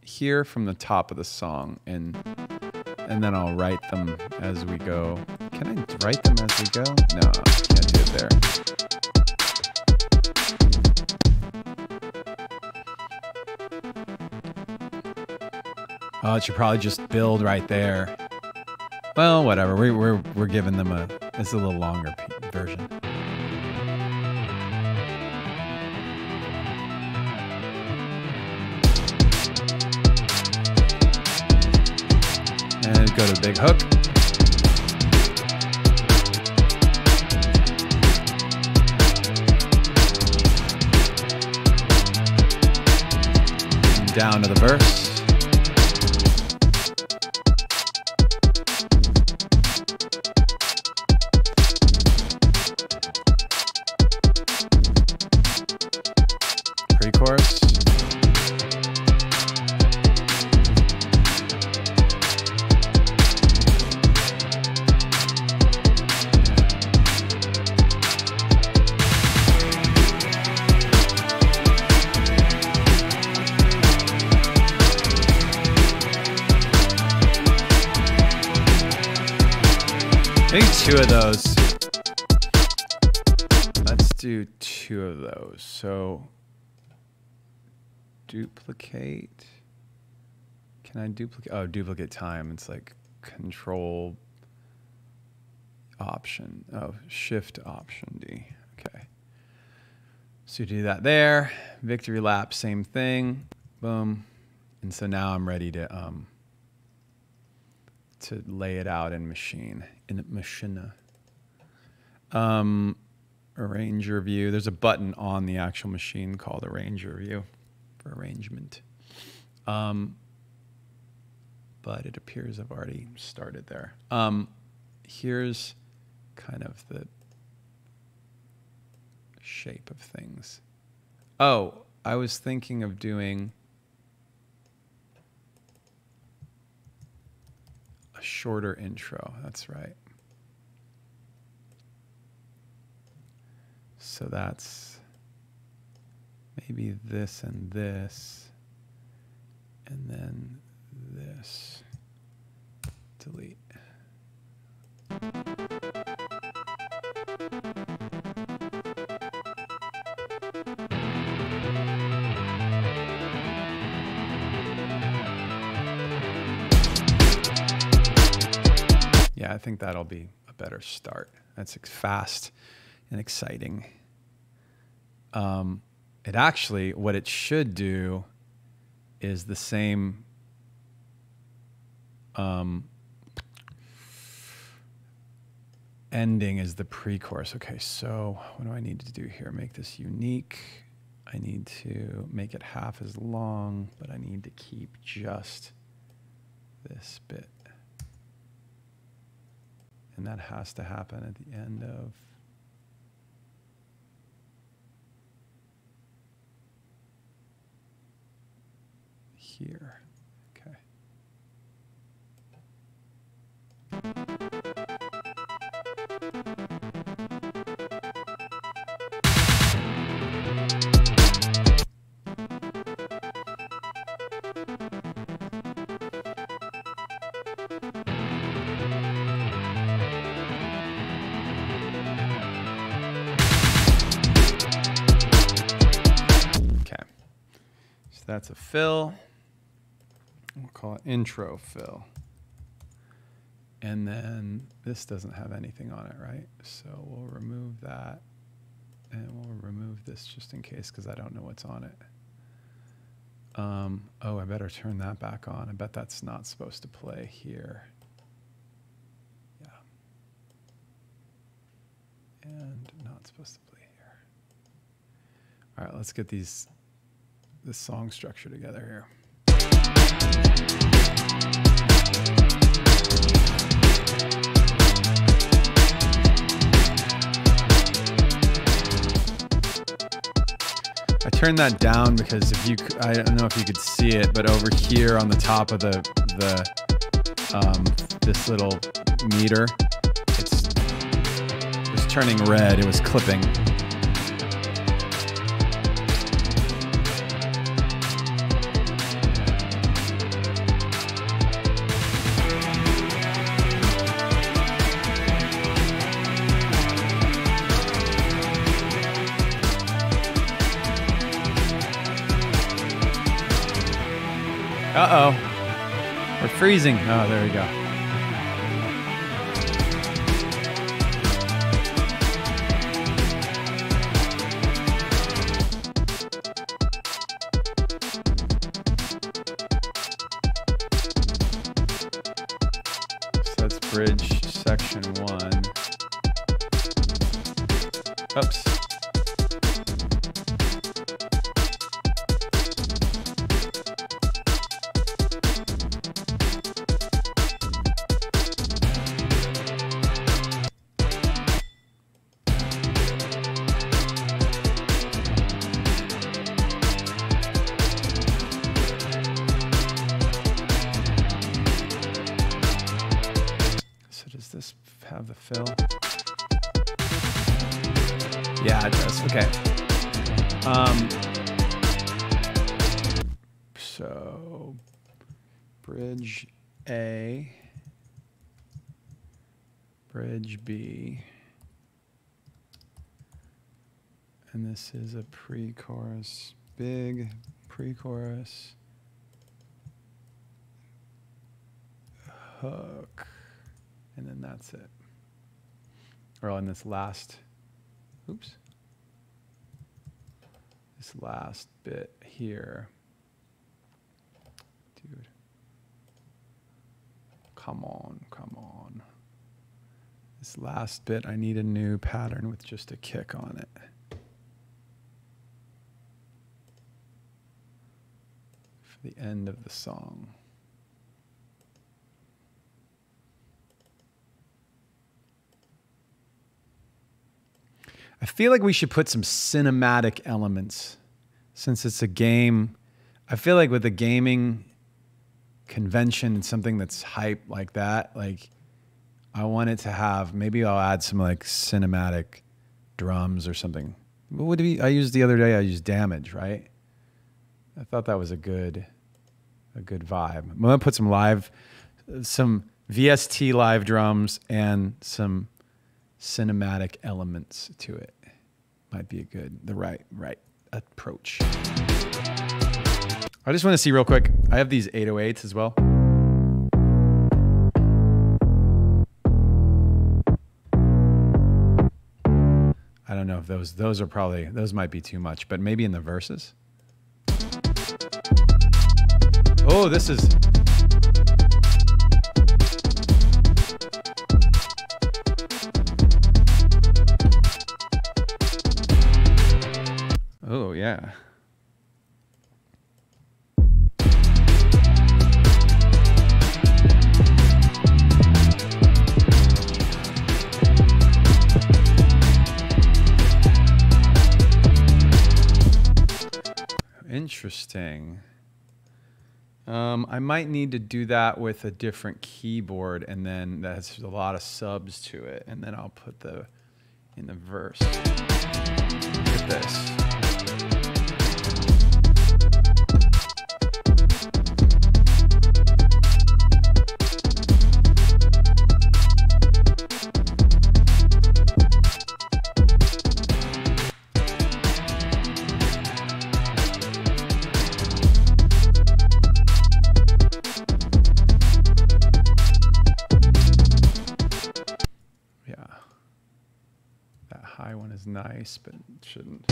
here from the top of the song, and then I'll write them as we go. Can I write them as we go? No, can't do it there. Oh, it should probably just build right there. Well, whatever. We're giving them it's a little longer version. And go to the big hook. And down to the verse. Pre-chorus. Maybe two of those. Let's do two of those. So duplicate. Can I duplicate? Oh, duplicate time. It's like control option. Oh, shift option D. Okay. So do that there. Victory lap, same thing. Boom. And so now I'm ready to lay it out in Machine. Arranger view. There's a button on the actual machine called Arranger view for arrangement. But it appears I've already started there. Here's kind of the shape of things. Oh, I was thinking of doing a shorter intro. That's right. So that's maybe this and this, and then this. Delete. Yeah, I think that'll be a better start. That's fast and exciting. It actually, what it should do is the same ending as the pre-chorus. Okay, so what do I need to do here? Make this unique. I need to make it half as long, but I need to keep just this bit. And that has to happen at the end of here. Okay. That's a fill. We'll call it intro fill. And then this doesn't have anything on it, right? So we'll remove that. And we'll remove this just in case because I don't know what's on it. Oh, I better turn that back on. I bet that's not supposed to play here. Yeah. And not supposed to play here. All right, let's get this song structure together here. I turned that down because if you, I don't know if you could see it, but over here on the top of this little meter, it was turning red. It was clipping. Uh-oh. We're freezing. Oh, there we go. So that's bridge section 1. Oops. Have the fill. Yeah, it does. Okay. So bridge A, bridge B, and this is a pre-chorus, big pre-chorus, hook, and then that's it. Or on this last, oops, this last bit here. Dude, come on, come on. This last bit, I need a new pattern with just a kick on it. For the end of the song. I feel like we should put some cinematic elements, since it's a game, I feel like with a gaming convention and something that's hype like that, like I want it to have, maybe I'll add some like cinematic drums or something. What would it be? I used the other day, I used Damage, right? I thought that was a good vibe. I'm gonna put some VST live drums and some cinematic elements to it. Might be the right approach. I just want to see real quick. I have these 808s as well. I don't know if those are probably, those might be too much, but maybe in the verses. Oh, this is. Oh, yeah. Interesting. I might need to do that with a different keyboard, and then that's a lot of subs to it, and then I'll put in the verse. Look at this. Nice, but it shouldn't.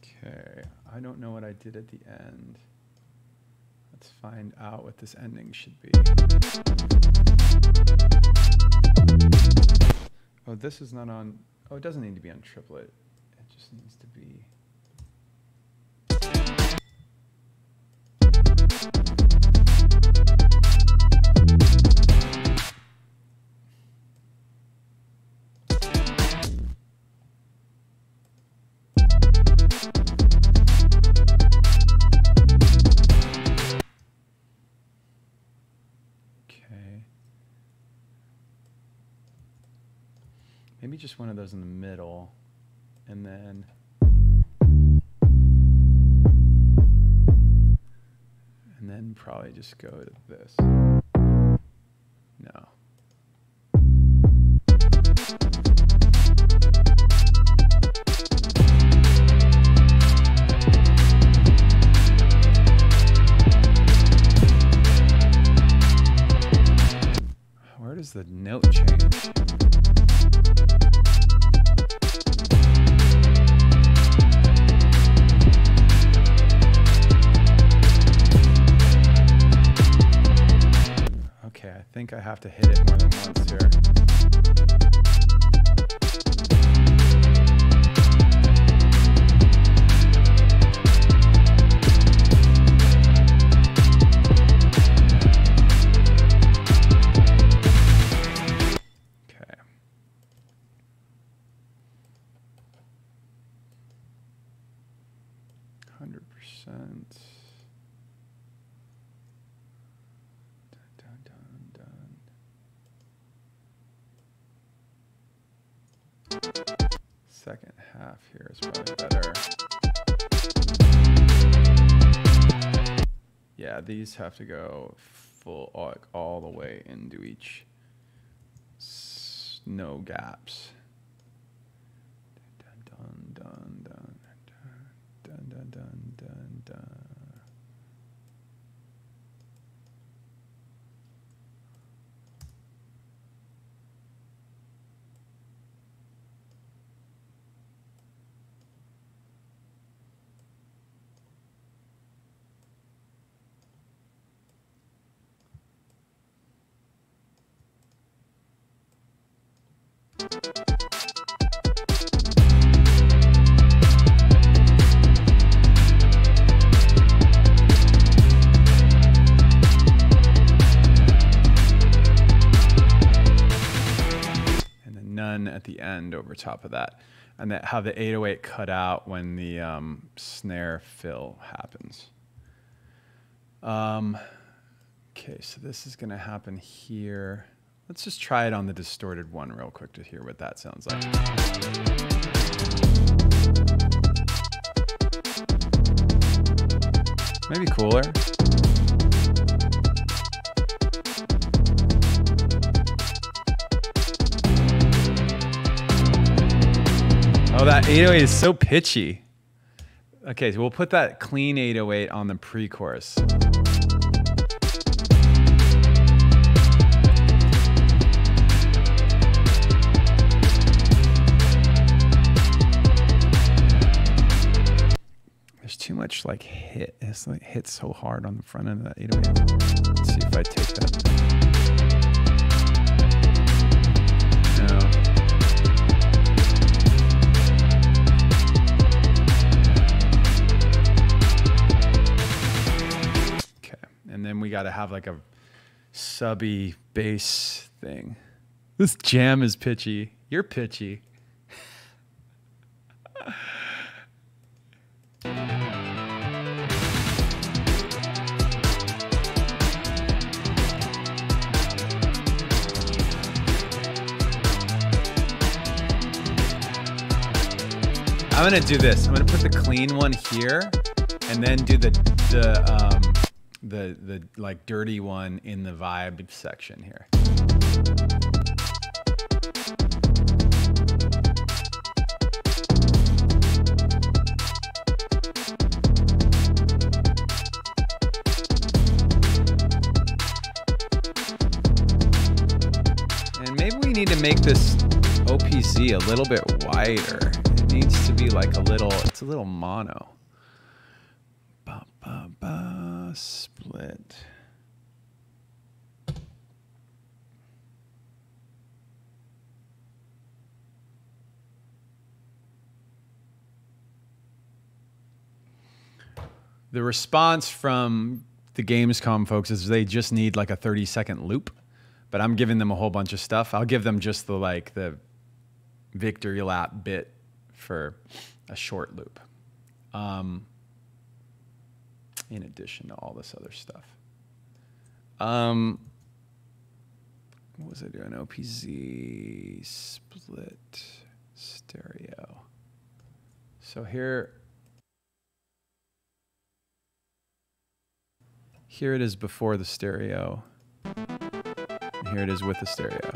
Okay, I don't know what I did at the end. Let's find out what this ending should be. Oh, this is not on. Oh, it doesn't need to be on triplet. It just needs to be. Maybe just one of those in the middle, and then probably just go to this. No. Where does the note change? I think I have to hit it more than once here. Okay. %. Second half here is probably better. Yeah, these have to go full, like all the way into each. No gaps. Dun dun dun dun dun dun dun dun dun. 1 at the end over top of that. And that have the 808 cut out when the snare fill happens. Okay, so this is gonna happen here. Let's just try it on the distorted one real quick to hear what that sounds like. Maybe cooler. Oh, that 808 is so pitchy. Okay, so we'll put that clean 808 on the pre-chorus. There's too much like hit. It's like hits so hard on the front end of that 808. Let's see if I take that. And then we got to have like a subby bass thing. This jam is pitchy. You're pitchy. I'm gonna do this. I'm gonna put the clean one here, and then do the like dirty one in the vibe section here. And maybe we need to make this OPZ a little bit wider. It needs to be like a little, it's a little mono. Ba, ba, ba, split. The response from the Gamescom folks is they just need like a 30-second loop, but I'm giving them a whole bunch of stuff. I'll give them just the victory lap bit for a short loop. In addition to all this other stuff. What was I doing? OPZ, split, stereo. So here it is before the stereo. And here it is with the stereo.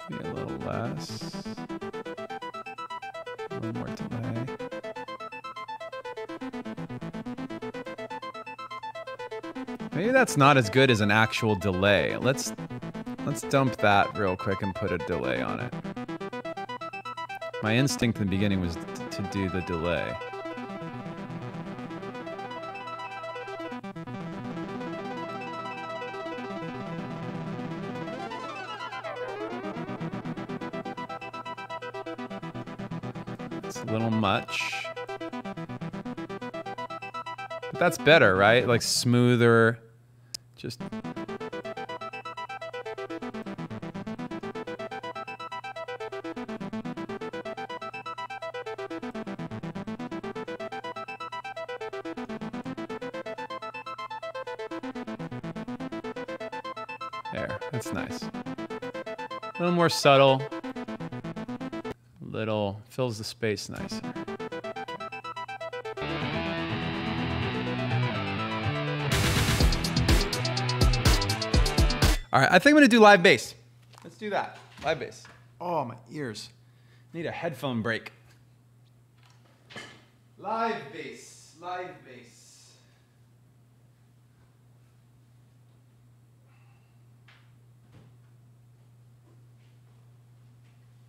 Maybe a little less. A little more delay. Maybe that's not as good as an actual delay. Let's dump that real quick and put a delay on it. My instinct in the beginning was to do the delay. It's a little much. But that's better, right? Like smoother. Just there. That's nice. A little more subtle. Little fills the space nicer. All right, I think I'm gonna do live bass. Let's do that. Live bass. Oh, my ears. Need a headphone break. Live bass. Live bass.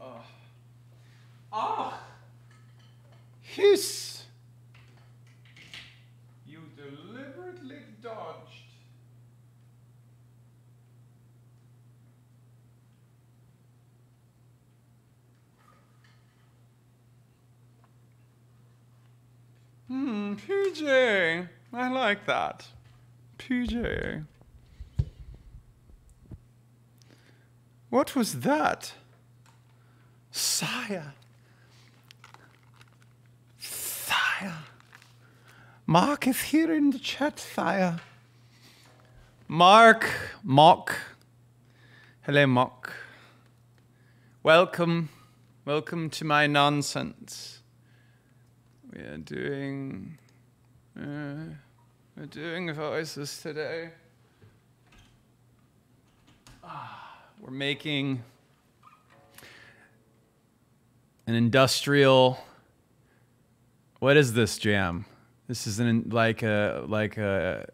Oh. Ah! Hiss! You deliberately dodged. PJ. I like that. PJ. What was that? Sire. Sire. Mark is here in the chat, sire. Mark. Mock. Hello, Mock. Welcome. Welcome to my nonsense. We're doing voices today. We're making an industrial. What is this jam? This is like a.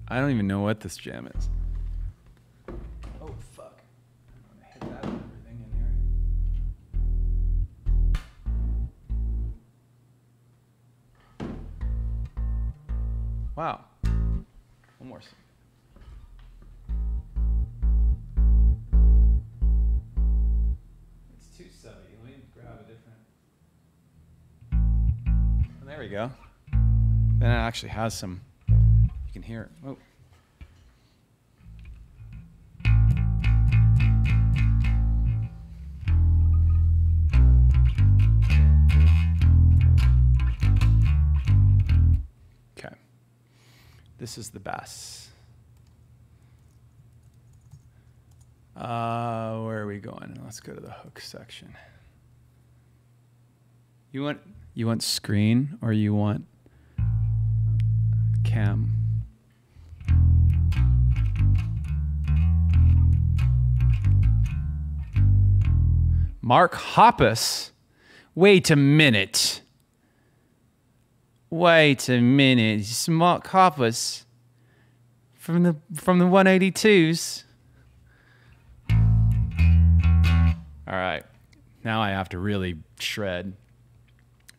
I don't even know what this jam is. Oh fuck! I'm gonna hit that with everything in here. Wow. One more. It's too subby. Let me grab a different. Oh, there we go. Then it actually has some. You can hear it. Oh. Okay. This is the bass. Where are we going? Let's go to the hook section. You want screen or you want cam? Mark Hoppus? Wait a minute. Wait a minute. It's Mark Hoppus from the 182s. All right. Now I have to really shred.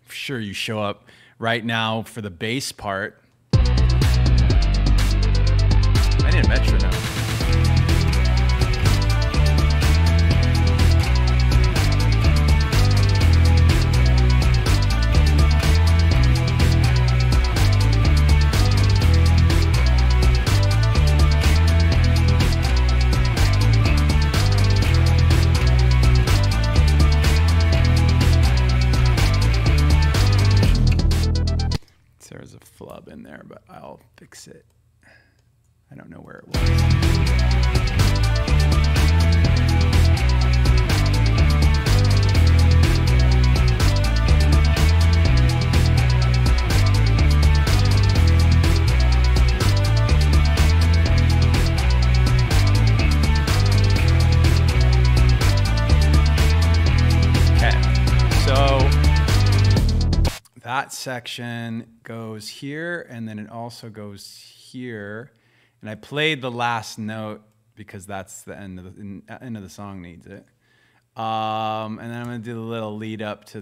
Sure, you show up right now for the bass part. I need a metronome. There's a flub in there, but I'll fix it. I don't know where it was. Okay, so that section goes here, and then it also goes here. And I played the last note because that's the end of the song needs it. And then I'm gonna do the little lead up to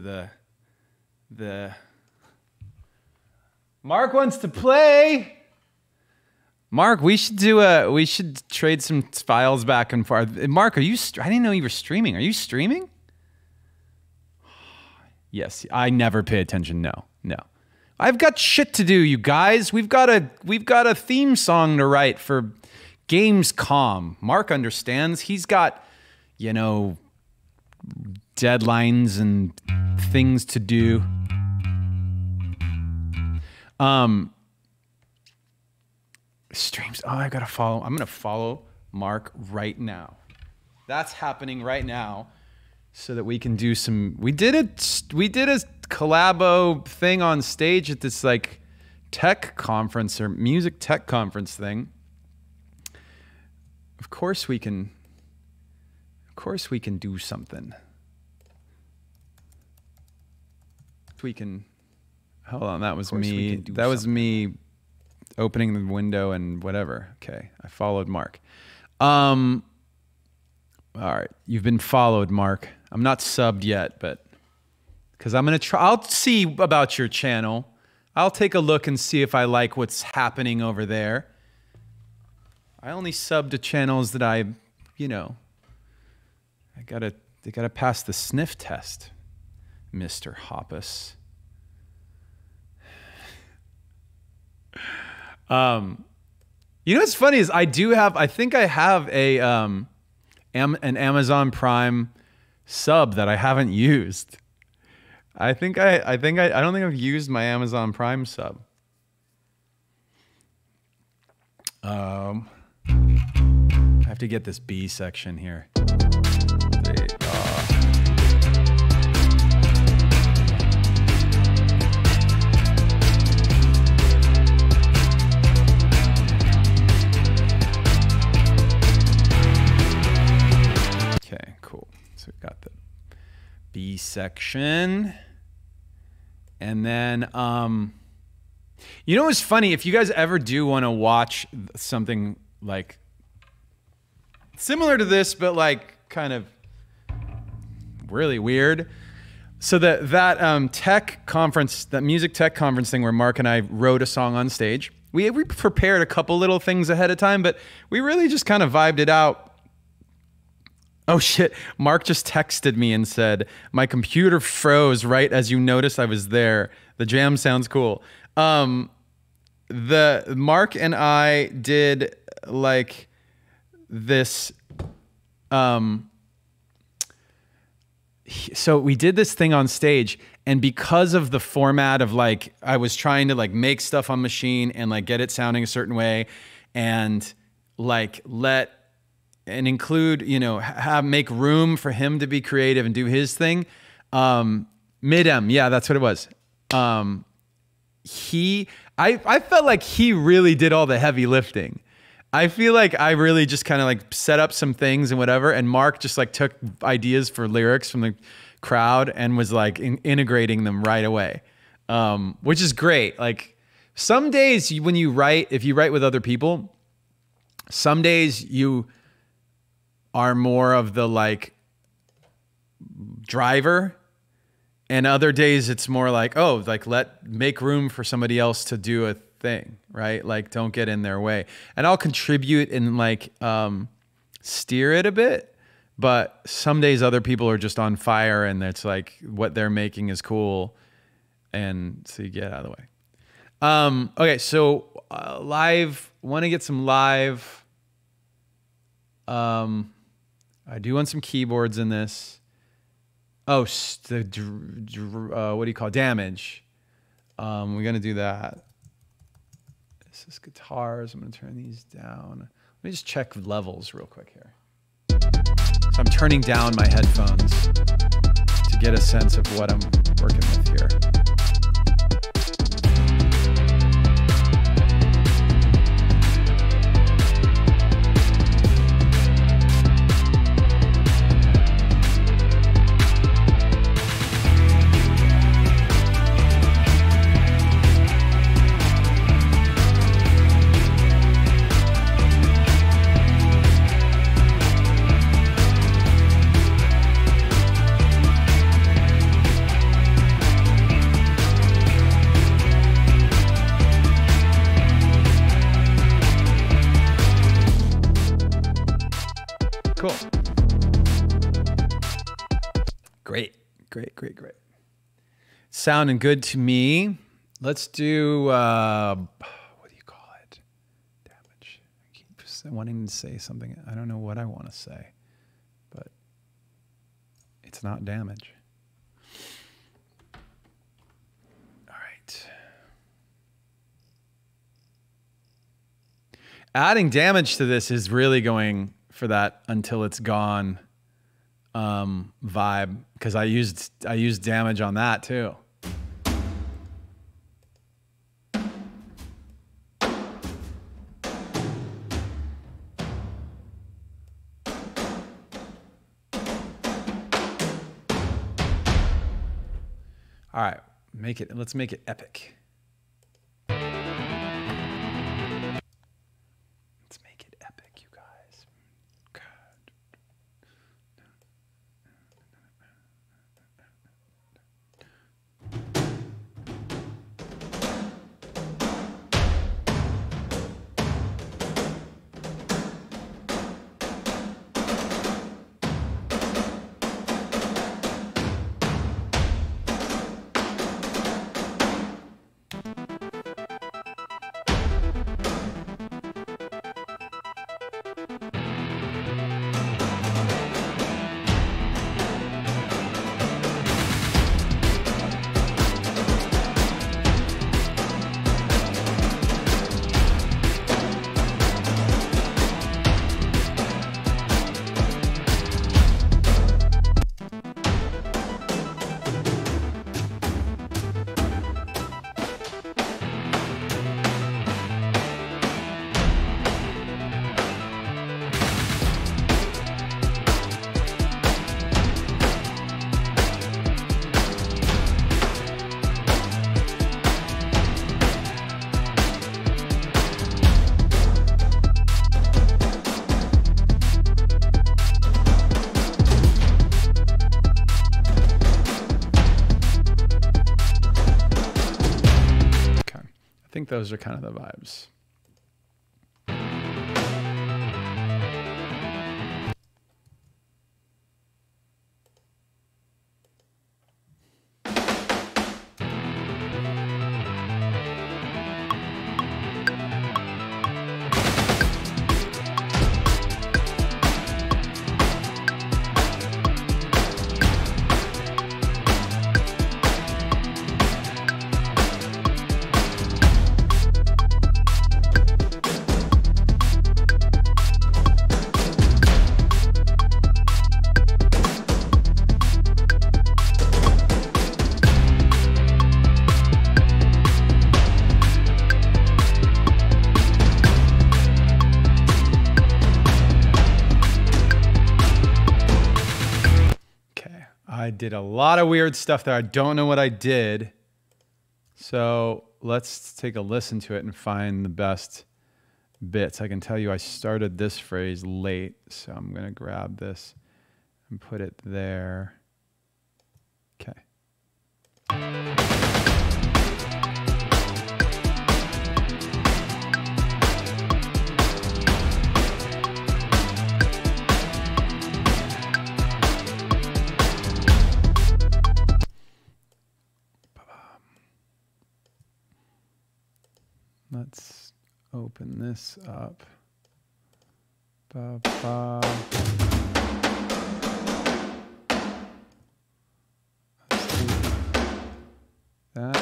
the. Mark wants to play. Mark, we should trade some files back and forth. Mark, I didn't know you were streaming. Are you streaming? Yes, I never pay attention. No. I've got shit to do, you guys. We've got a theme song to write for Gamescom. Mark understands. He's got, deadlines and things to do. Streams. Oh, I gotta follow. I'm gonna follow Mark right now. That's happening right now. So that we can do some. We did a collabo thing on stage at this like tech conference or music tech conference thing. Of course we can do something. We can. Hold on, that was me. That was me opening the window and whatever. Okay, I followed Mark. All right, you've been followed, Mark. I'm not subbed yet, but because I'm gonna try. I'll see about your channel. I'll take a look and see if I like what's happening over there. I only sub to channels that I gotta pass the sniff test, Mr. Hoppus. You know what's funny is I think I have an Amazon Prime sub that I haven't used. I don't think I've used my Amazon Prime sub. I have to get this B section here. Okay, cool. So we got the B section. And then, you know what's funny? If you guys ever do want to watch something like similar to this, but like kind of really weird. So that tech conference, that music tech conference thing where Mark and I wrote a song on stage, we prepared a couple little things ahead of time, but we really just kind of vibed it out. Oh shit, Mark just texted me and said, my computer froze right as you noticed I was there. The jam sounds cool. The Mark and I did like this, so we did this thing on stage, and because of the format of like, I was trying to like make stuff on machine and like get it sounding a certain way and like include, you know, make room for him to be creative and do his thing. Mid-M, yeah, that's what it was. I felt like he really did all the heavy lifting. I feel like I really just kind of like set up some things and whatever, and Mark just like took ideas for lyrics from the crowd and was like integrating them right away, which is great. Like some days when you write, if you write with other people, some days you are more of the like driver, and other days it's more like, oh, like make room for somebody else to do a thing, right? Like don't get in their way. And I'll contribute and like steer it a bit, but some days other people are just on fire and it's like what they're making is cool, and so you get out of the way. Okay, so live, want to get some live. I do want some keyboards in this. Oh, what do you call it? Damage. We're going to do that. This is guitars. I'm going to turn these down. Let me just check levels real quick here. So I'm turning down my headphones to get a sense of what I'm working with here. Great. Sounding good to me. Let's do, what do you call it? Damage. I keep wanting to say something. I don't know what I want to say, but it's not damage. All right. Adding damage to this is really going for that until it's gone vibe, because I used damage on that too. All right, let's make it epic. Let's make it epic, you guys. God. those are kind of the vibes. I did a lot of weird stuff there. I don't know what I did. So let's take a listen to it and find the best bits. I can tell you I started this phrase late, so I'm going to grab this and put it there. Okay. Let's open this up. Ba-ba. Let's do that.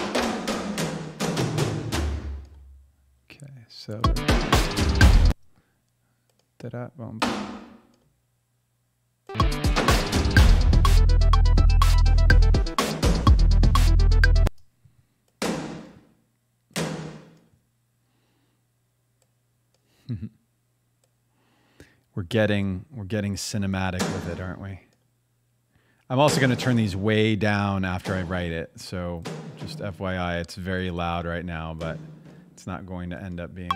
Okay, so da-da, boom. We're getting cinematic with it, aren't we? I'm also going to turn these way down after I write it. So just FYI, it's very loud right now, but it's not going to end up being.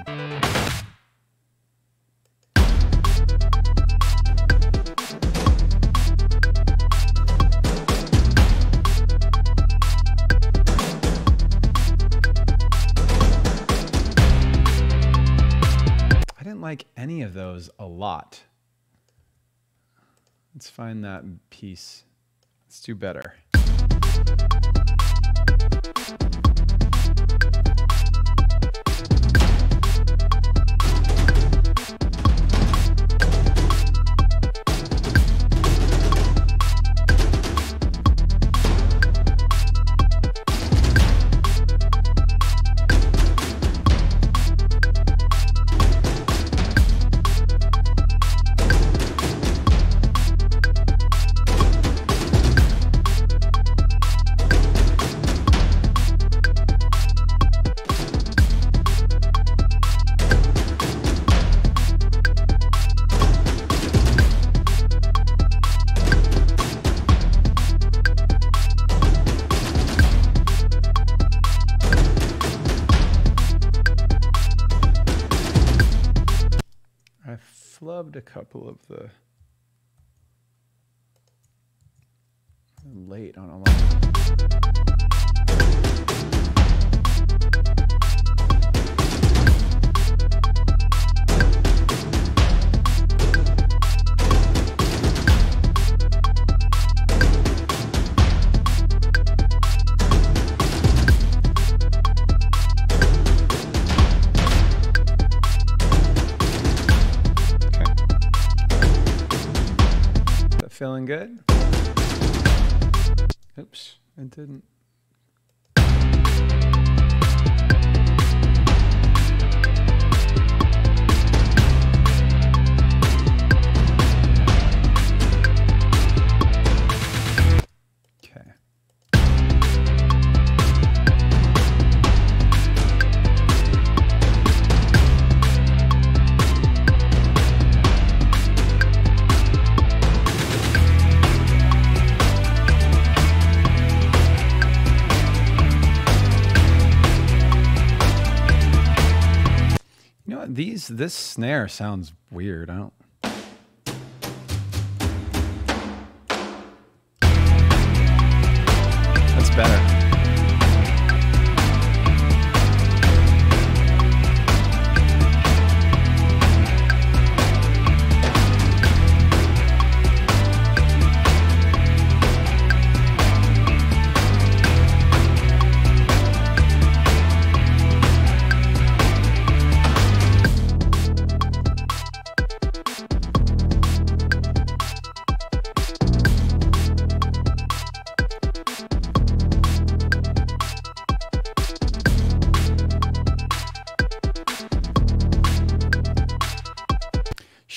Like any of those a lot. Let's find that piece. Let's do better. Flubbed a couple of the late on a lot. Feeling good? Oops, it didn't. Okay. This snare sounds weird. I don't. That's better.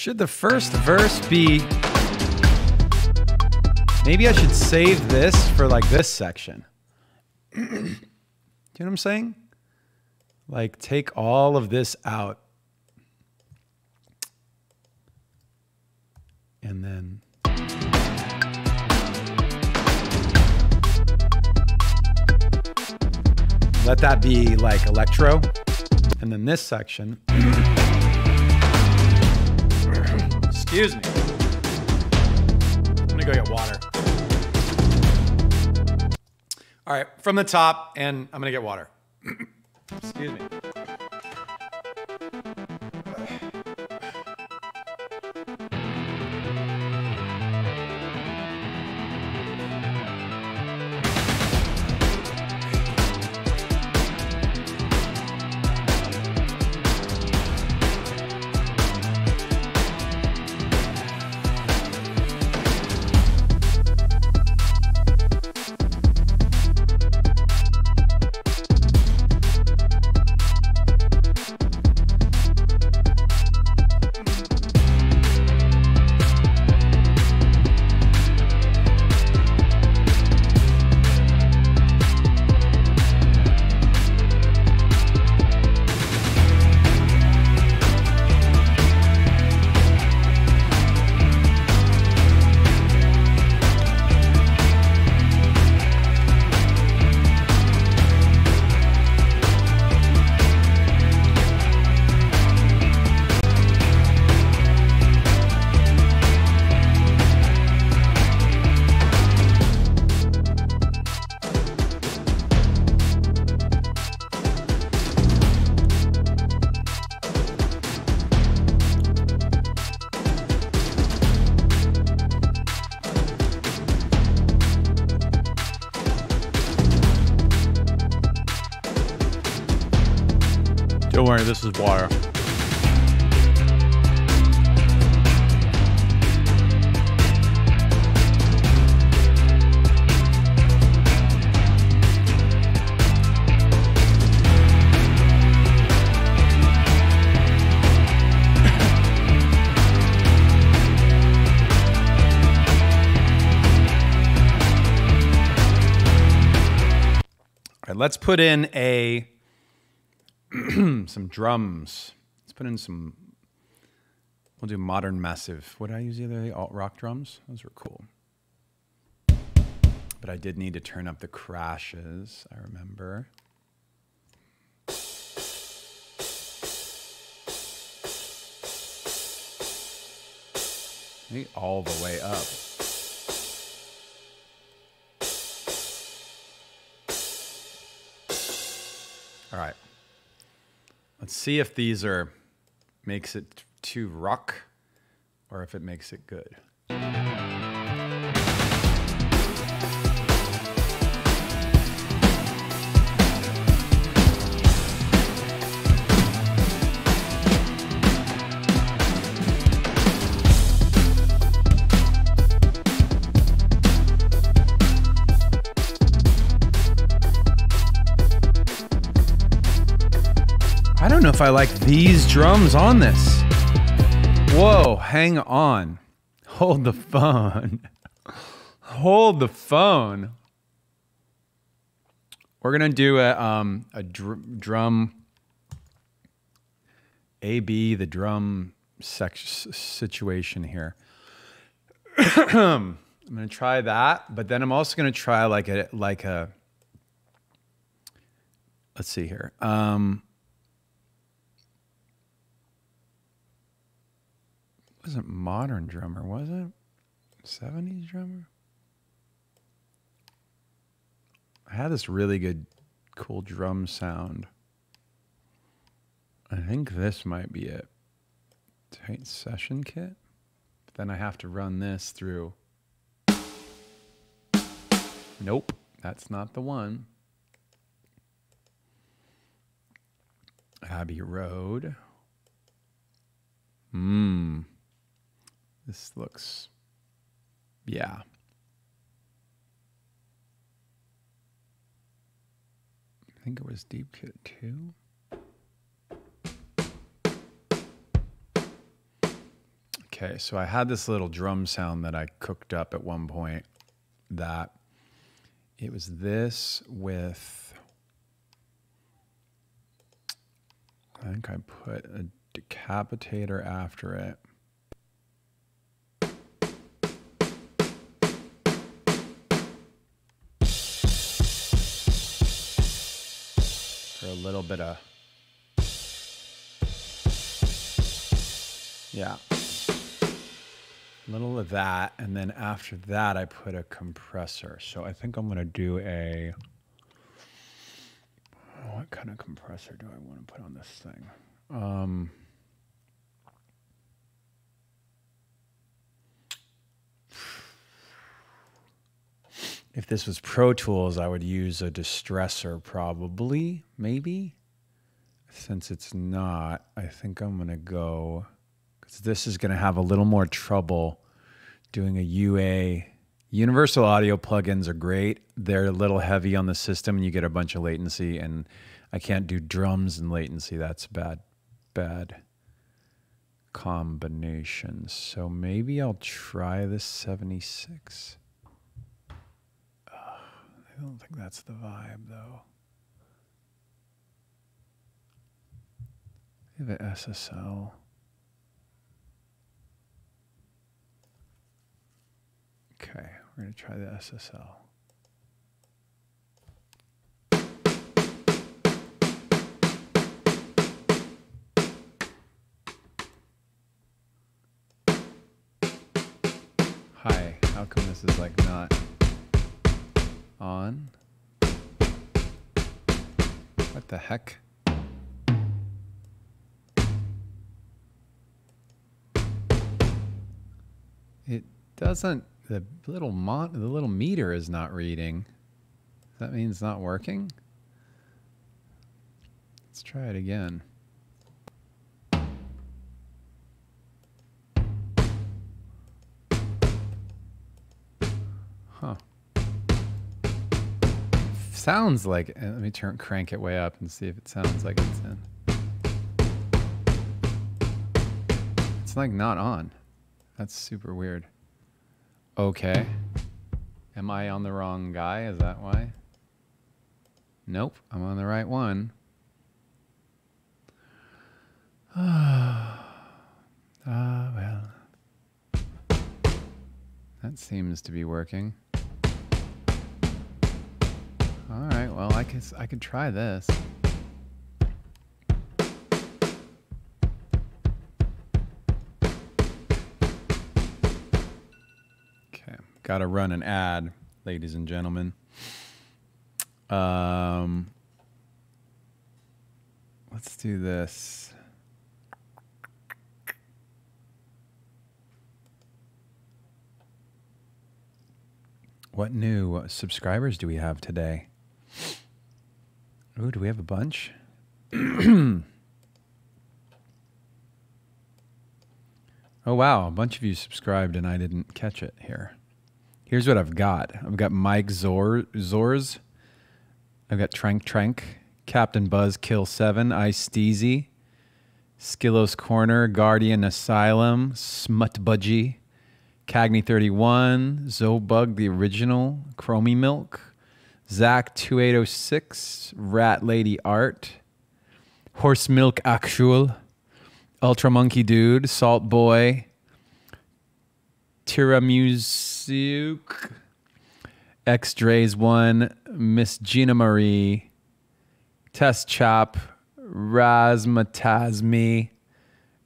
Should the first verse be... Maybe I should save this for like this section. Do you know what I'm saying? Like take all of this out. And then... let that be like electro. And then this section... Excuse me. I'm gonna go get water. All right, from the top, and I'm gonna get water. Excuse me. Don't worry, this is water. All right, let's put in a some drums. Let's put in some, we'll do modern massive. What did I use the other day? Alt rock drums? Those were cool. But I did need to turn up the crashes, I remember. Maybe all the way up. All right. Let's see if these are makes it too rock or if it makes it good. I don't know if I like these drums on this. Whoa, hang on. Hold the phone. Hold the phone. We're gonna do a drum A-B, the drum situation here. I'm gonna try that, but then I'm also gonna try like a let's see here. Wasn't modern drummer, was it? 70s drummer? I had this really good, cool drum sound. I think this might be it. Tight session kit. But then I have to run this through. Nope, that's not the one. Abbey Road. This looks, yeah. I think it was Deep Kit 2. Okay, so I had this little drum sound that I cooked up at one point that it was this with, I think I put a decapitator after it. For a little bit of, yeah. A little of that, and then after that I put a compressor. So I think I'm gonna do a, what kind of compressor do I want to put on this thing? If this was Pro Tools, I would use a distressor probably, maybe. Since it's not, I think I'm gonna go, because this is gonna have a little more trouble doing a UA. Universal audio plugins are great. They're a little heavy on the system and you get a bunch of latency, and I can't do drums and latency. That's bad combination. So maybe I'll try this 76. I don't think that's the vibe though. I have an SSL. Okay, we're going to try the SSL. Hi, how come this is like not on? What the heck? It doesn't. The little meter is not reading. Does that mean it's not working? Let's try it again. Huh. Sounds like, let me crank it way up and see if it sounds like it's in. It's like not on. That's super weird. Okay. Am I on the wrong guy? Is that why? Nope, I'm on the right one. Well. That seems to be working. All right, well, I could try this. Okay, got to run an ad, ladies and gentlemen. Let's do this. What new subscribers do we have today? Ooh, do we have a bunch? Oh, wow. A bunch of you subscribed and I didn't catch it here. Here's what I've got. I've got Mike Zors. I've got Trank, Captain Buzz Kill 7, Ice Steezy, Skillos Corner, Guardian Asylum, Smut Budgie, Cagney 31, Zobug the Original, Chromie Milk, Zach 2806, Rat Lady Art, Horse Milk Actual, Ultra Monkey Dude, Salt Boy, Tiramisu, X Drays 1, Miss Gina Marie, Test Chop, Razmatazmi,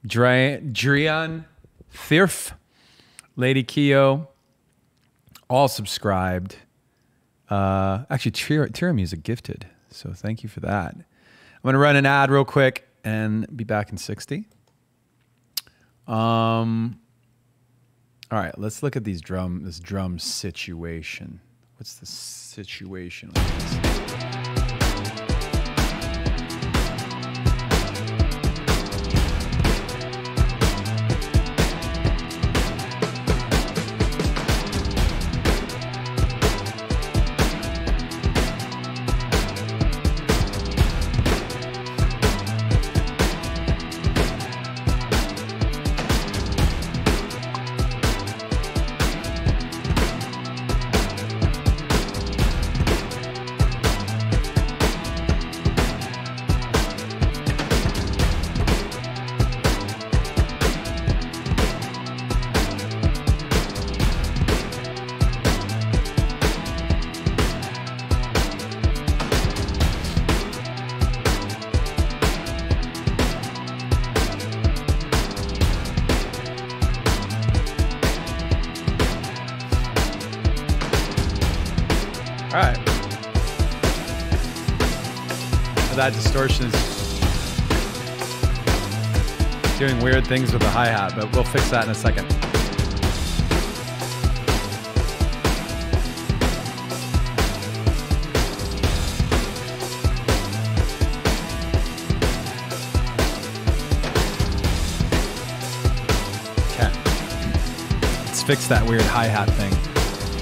Drian, Thirf, Lady Keo, all subscribed. Actually, Tiramisu gifted, so thank you for that. I'm going to run an ad real quick and be back in 60. All right, let's look at this drum situation. What's the situation with this? that distortion is doing weird things with the hi-hat, but we'll fix that in a second. Fix that weird hi-hat thing.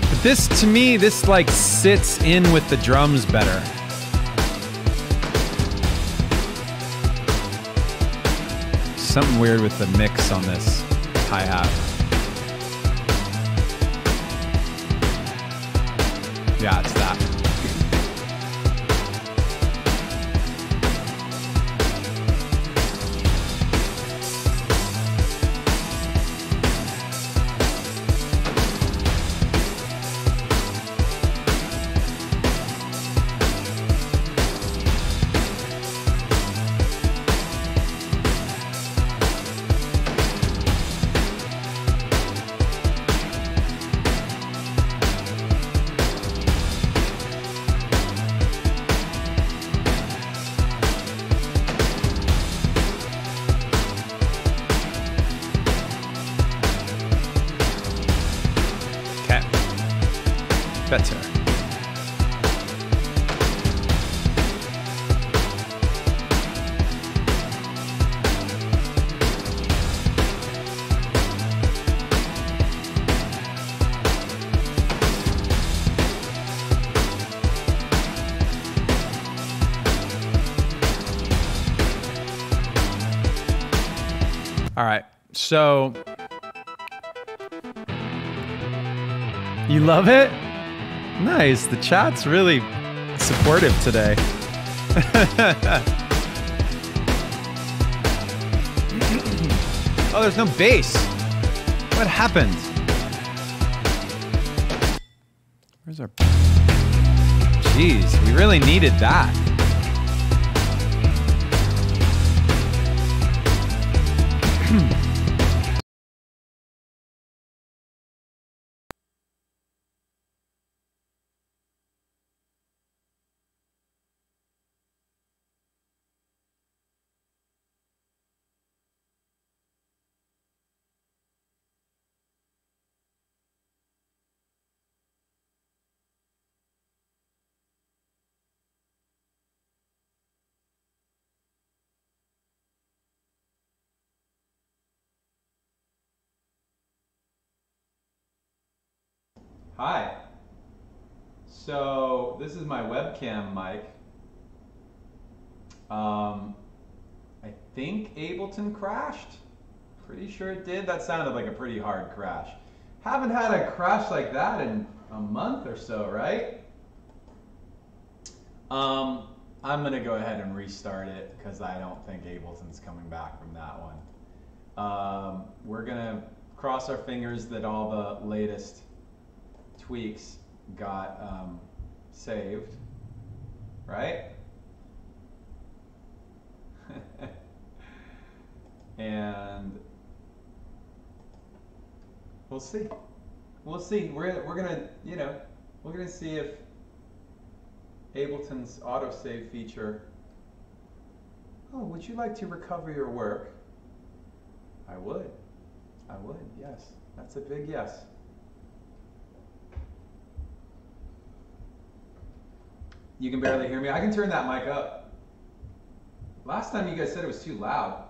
But this, to me, this like sits in with the drums better. Something weird with the mix on this hi-hat. Yeah, it's that. Better. All right, so you love it? Nice, the chat's really supportive today. Oh, there's no bass. What happened? Where's our... Jeez, we really needed that. Hi. So this is my webcam mic. I think Ableton crashed. Pretty sure it did. That sounded like a pretty hard crash. Haven't had a crash like that in a month or so, right? I'm gonna go ahead and restart it because I don't think Ableton's coming back from that one. We're gonna cross our fingers that all the latest tweaks got saved, right? And we'll see. We'll see. We're gonna, you know, we're gonna see if Ableton's autosave feature. Oh, would you like to recover your work? I would. I would. Yes. That's a big yes. You can barely hear me. I can turn that mic up. Last time you guys said it was too loud.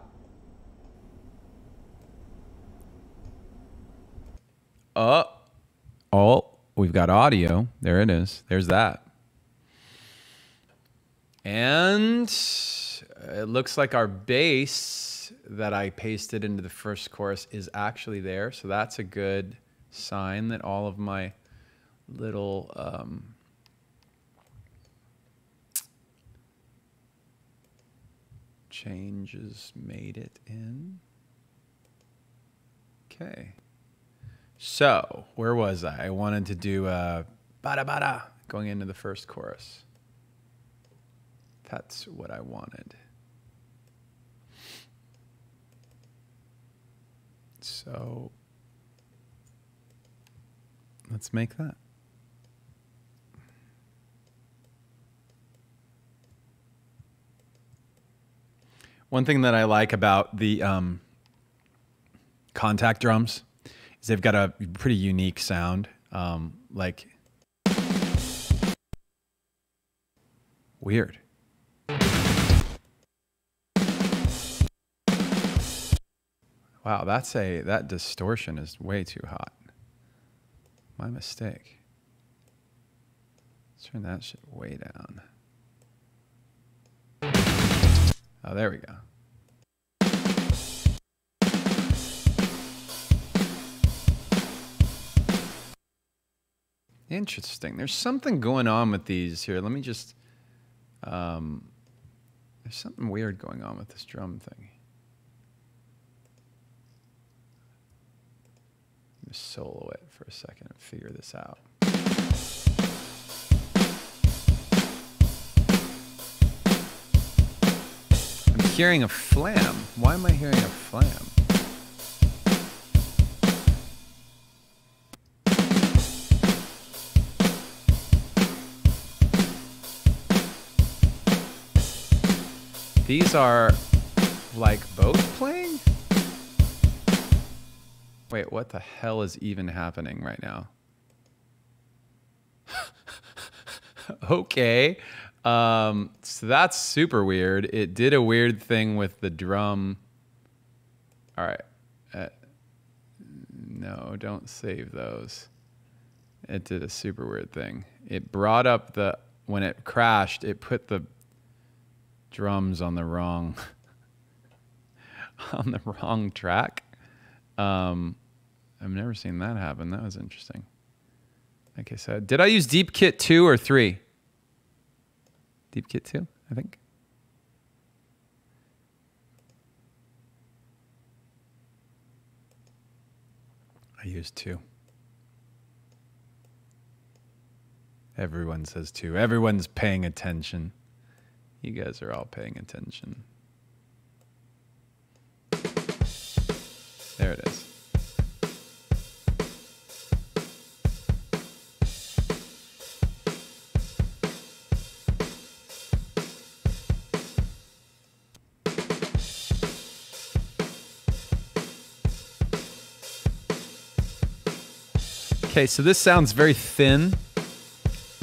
Oh, we've got audio. There it is. There's that. And it looks like our bass that I pasted into the first chorus is actually there. So that's a good sign that all of my little changes made it in. Okay. So, where was I? I wanted to do bada bada going into the first chorus. That's what I wanted. So, let's make that. One thing that I like about the contact drums is they've got a pretty unique sound. Like, weird. Wow, that distortion is way too hot. My mistake. Let's turn that shit way down. Oh, there we go. Interesting. There's something going on with these here. Let me just... there's something weird going on with this drum thing. Let me solo it for a second and figure this out. I'm hearing a flam. Why am I hearing a flam? These are like both playing? Wait, what the hell is even happening right now? Okay. So that's super weird. It did a weird thing with the drum. All right. No, don't save those. It did a super weird thing. It brought up the, when it crashed, it put the drums on the wrong on the wrong track. I've never seen that happen. That was interesting. Okay, so did I use Deep Kit 2 or 3? Deep Kit 2, I think. I used 2. Everyone says 2. Everyone's paying attention. You guys are all paying attention. There it is. Okay, so this sounds very thin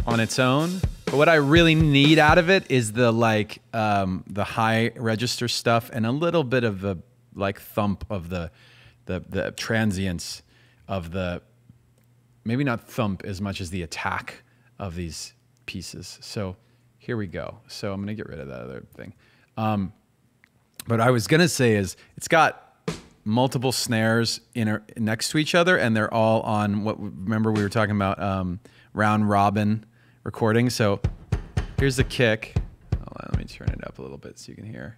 on its own, but what I really need out of it is the like the high register stuff and a little bit of the like thump of the transients of the, maybe not thump as much as the attack of these pieces. So here we go. So I'm gonna get rid of that other thing. But I was gonna say is it's got multiple snares next to each other, and they're all on what, remember we were talking about round robin recording. So here's the kick. Hold on, let me turn it up a little bit so you can hear.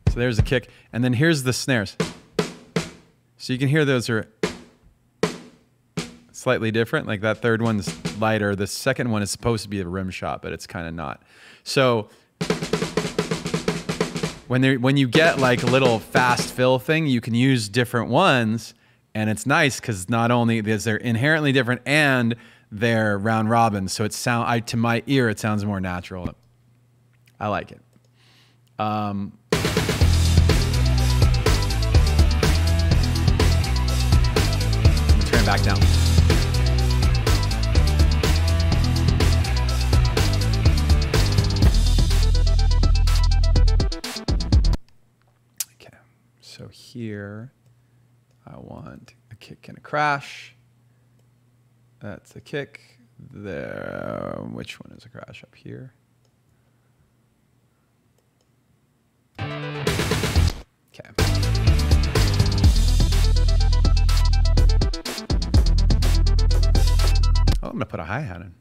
So there's the kick, and then here's the snares. So you can hear those are slightly different. Like that third one's lighter. The second one is supposed to be a rim shot, but it's kind of not. So when you get like a little fast fill thing, you can use different ones, and it's nice because not only is they're inherently different and they're round robin, so it to my ear it sounds more natural. I like it. Let me turn it back down. So here, I want a kick and a crash. That's a kick. There. Which one is a crash up here? Okay. Oh, I'm gonna put a hi-hat in.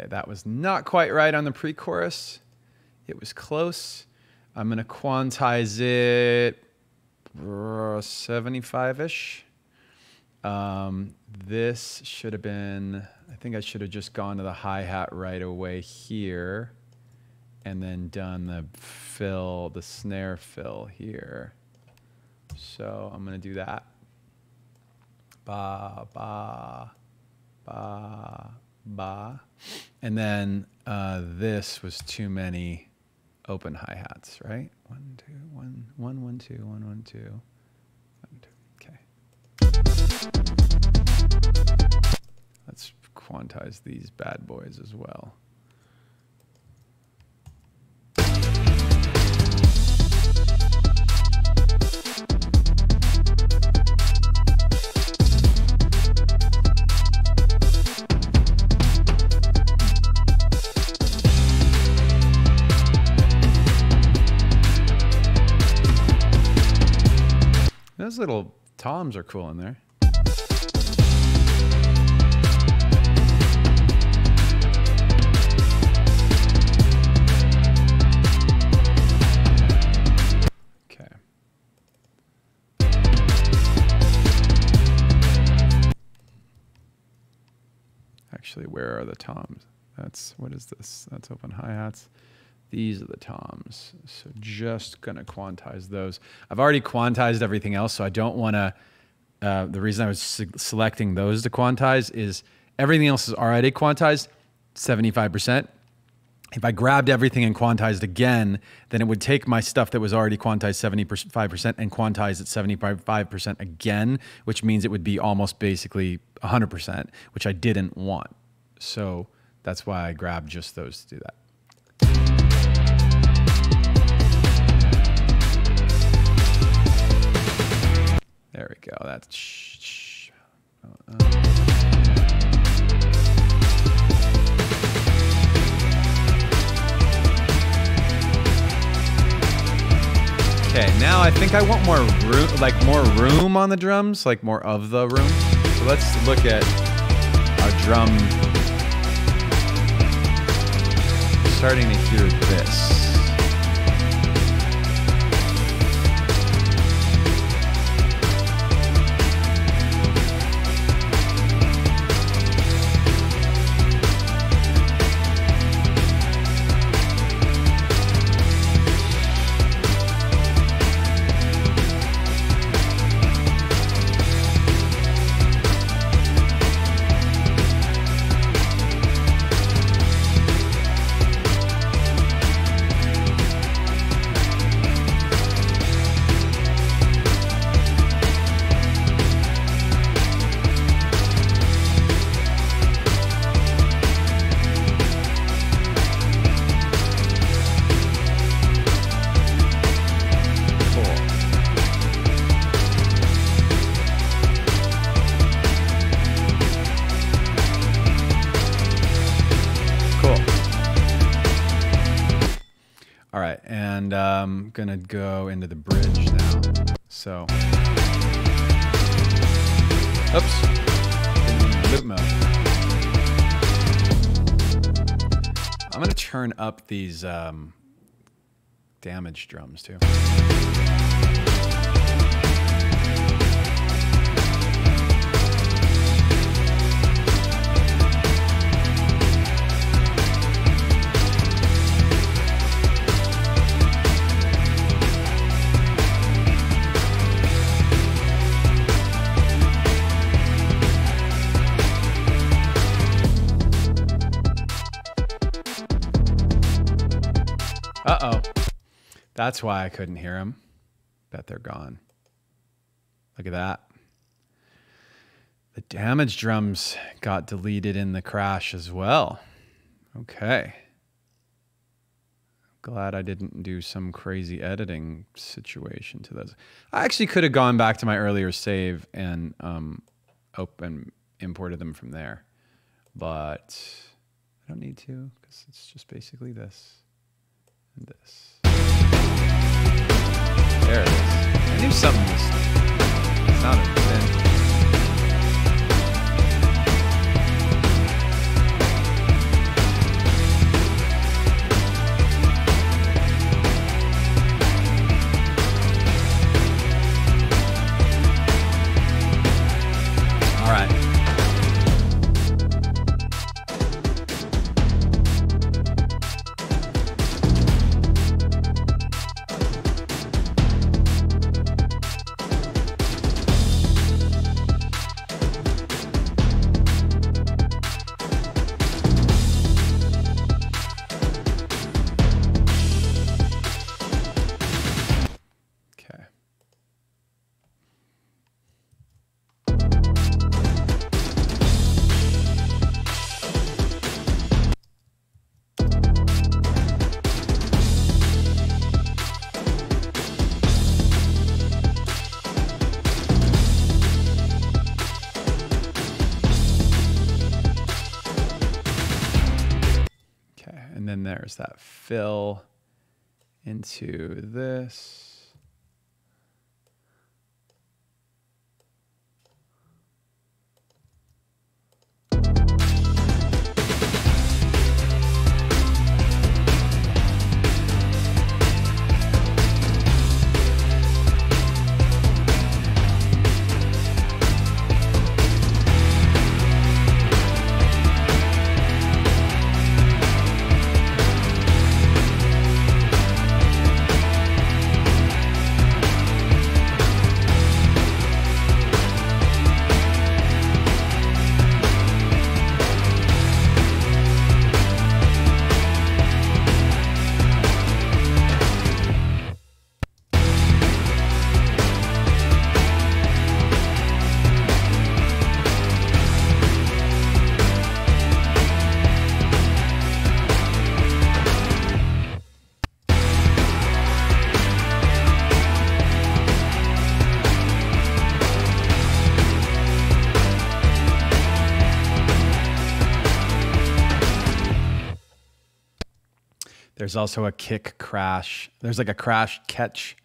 That was not quite right on the pre-chorus. It was close. I'm going to quantize it 75-ish. This should have been, I think I should have just gone to the hi-hat right away here and then done the fill, the snare fill here. So I'm going to do that. Ba, ba, ba, ba. And then this was too many open hi-hats, right? 1, 2, 1, 1, 1, 2, 1, 1, 2, 1, 2. Okay. Let's quantize these bad boys as well. Those little toms are cool in there. Okay. Actually, where are the toms? That's, what is this? That's open hi-hats. These are the toms. So just going to quantize those. I've already quantized everything else, so I don't want to... the reason I was selecting those to quantize is everything else is already quantized, 75%. If I grabbed everything and quantized again, then it would take my stuff that was already quantized 75% and quantize it 75% again, which means it would be almost basically 100%, which I didn't want. So that's why I grabbed just those to do that. There we go. That's okay, now I think I want more room, like more room on the drums, like more of the room. So let's look at our drum. Starting to hear this. I'm gonna go into the bridge now. So, oops, in loop mode. I'm gonna turn up these damaged drums too. Uh-oh. That's why I couldn't hear them. Bet they're gone. Look at that. The damaged drums got deleted in the crash as well. Okay. Glad I didn't do some crazy editing situation to those. I actually could have gone back to my earlier save and imported them from there. But I don't need to because it's just basically this. And this. There it is. I knew something was sounded thin. and there's that fill into this. There's also a kick crash. There's like a crash catch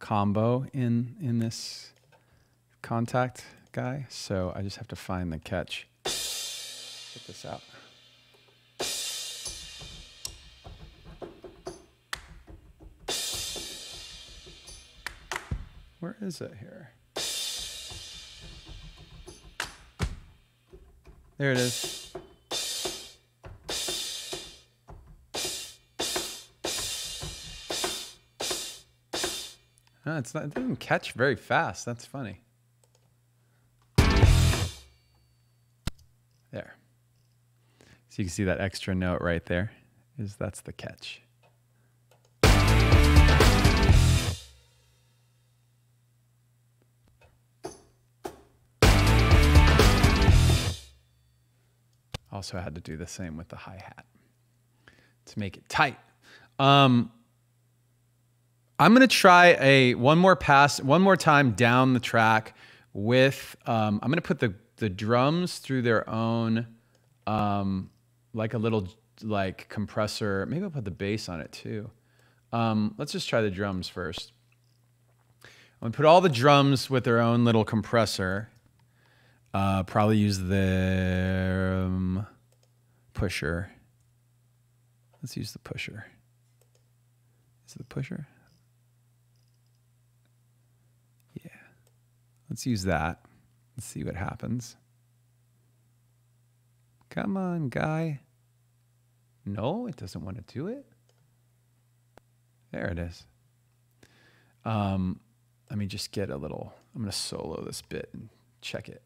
combo in this contact guy. So I just have to find the catch. Check this out. Where is it here? There it is. No, it's not, it doesn't catch very fast. That's funny. There. So you can see that extra note right there. That's the catch. Also had to do the same with the hi-hat to make it tight. I'm going to try one more pass, one more time down the track with, I'm going to put the drums through their own, like a little like compressor. Maybe I'll put the bass on it too. Let's just try the drums first. I'm going to put all the drums with their own little compressor. Probably use the pusher. Let's use the pusher. Is it the pusher? Yeah. Let's use that. Let's see what happens. Come on, guy. No, it doesn't want to do it. There it is. Let me just get a little, I'm going to solo this bit and check it.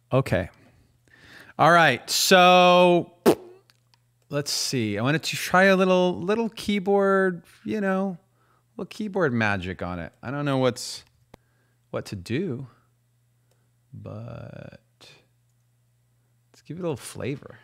Okay. All right. So let's see. I wanted to try a little keyboard, you know, little keyboard magic on it. I don't know what to do, but let's give it a little flavor.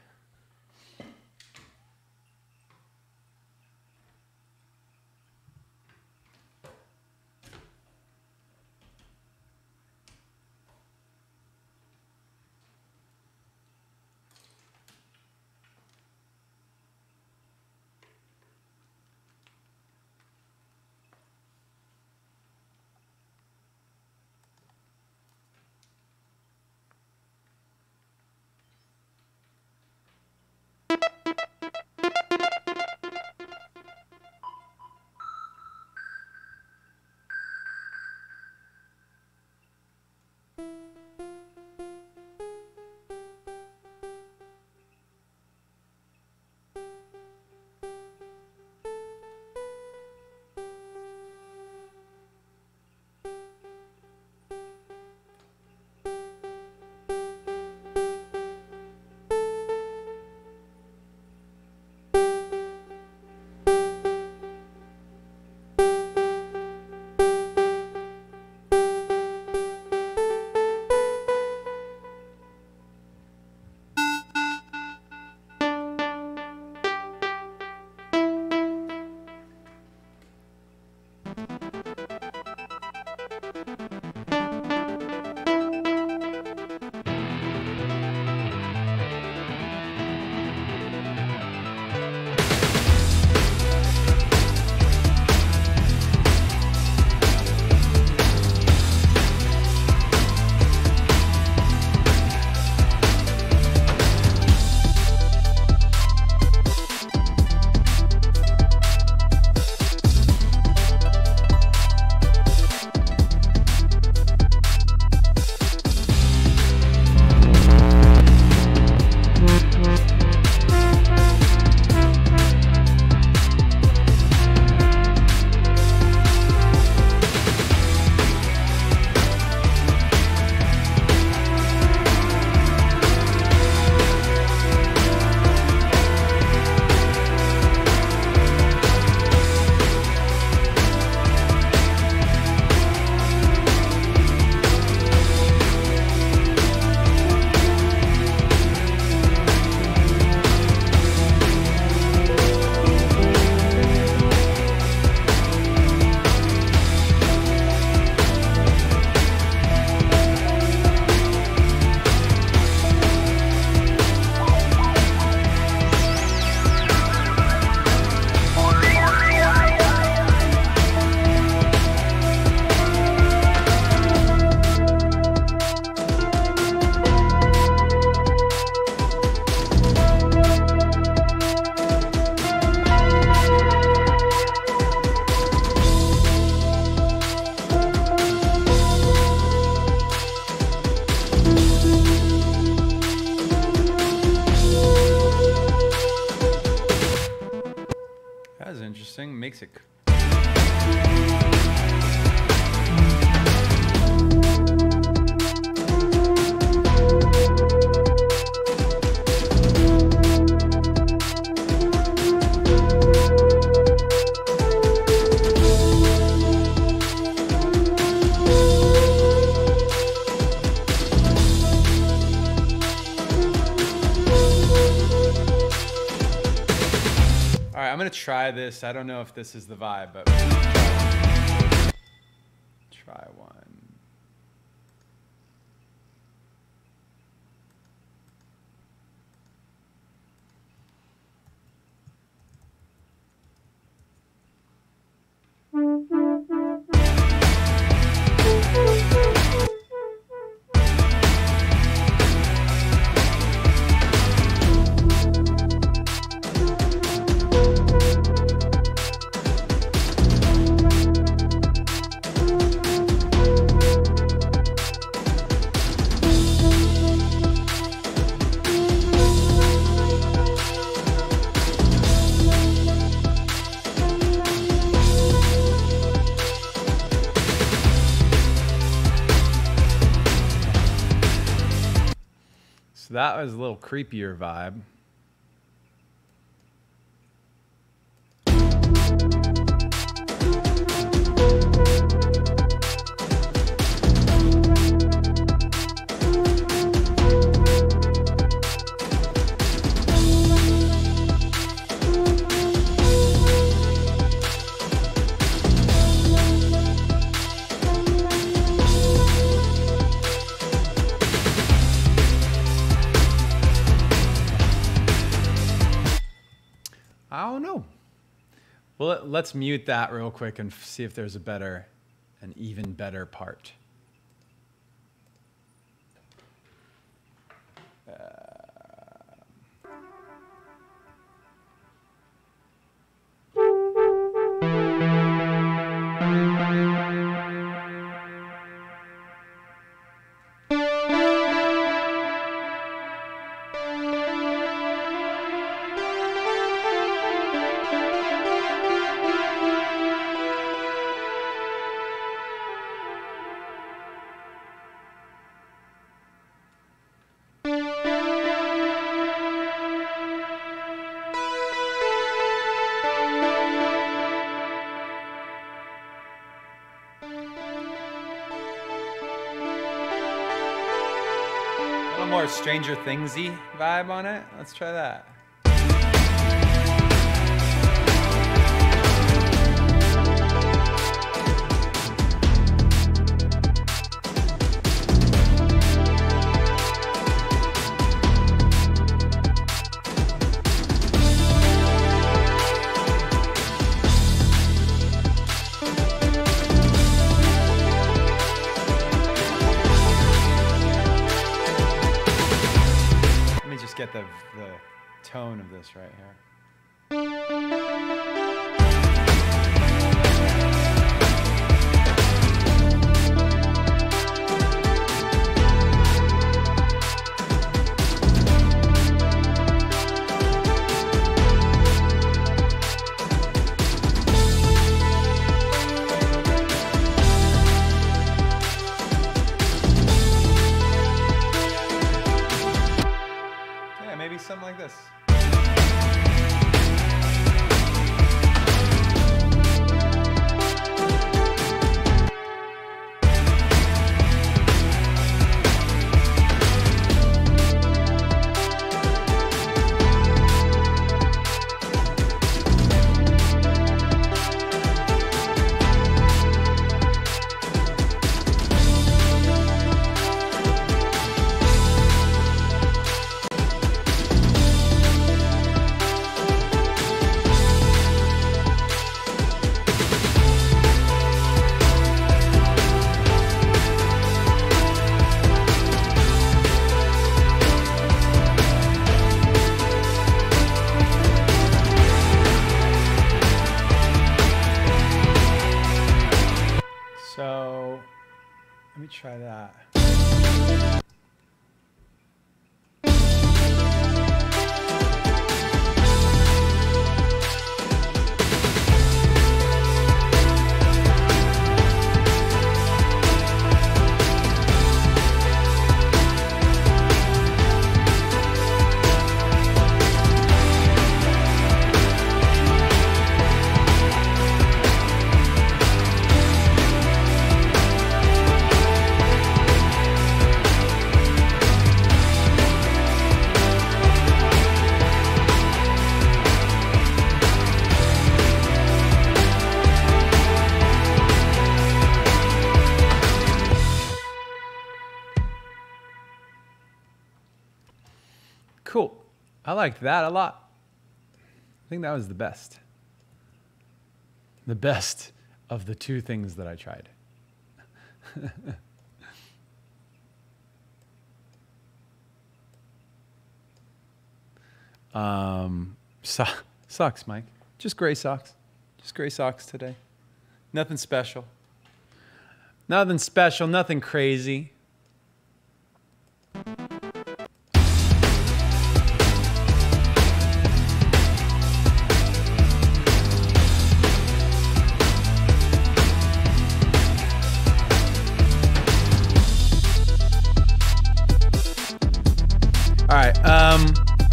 Interesting. Makes it. I'm gonna try this. I don't know if this is the vibe, but try one. So that was a little creepier vibe. I don't know. Well, let's mute that real quick and see if there's an even better part. More Stranger Thingsy vibe on it. Let's try that. Get the tone of this right here. Something like this. So let me try that. Cool. I liked that a lot. I think that was the best. The best of the two things that I tried. Socks, Mike. Just gray socks. Just gray socks today. Nothing special. Nothing special, nothing crazy.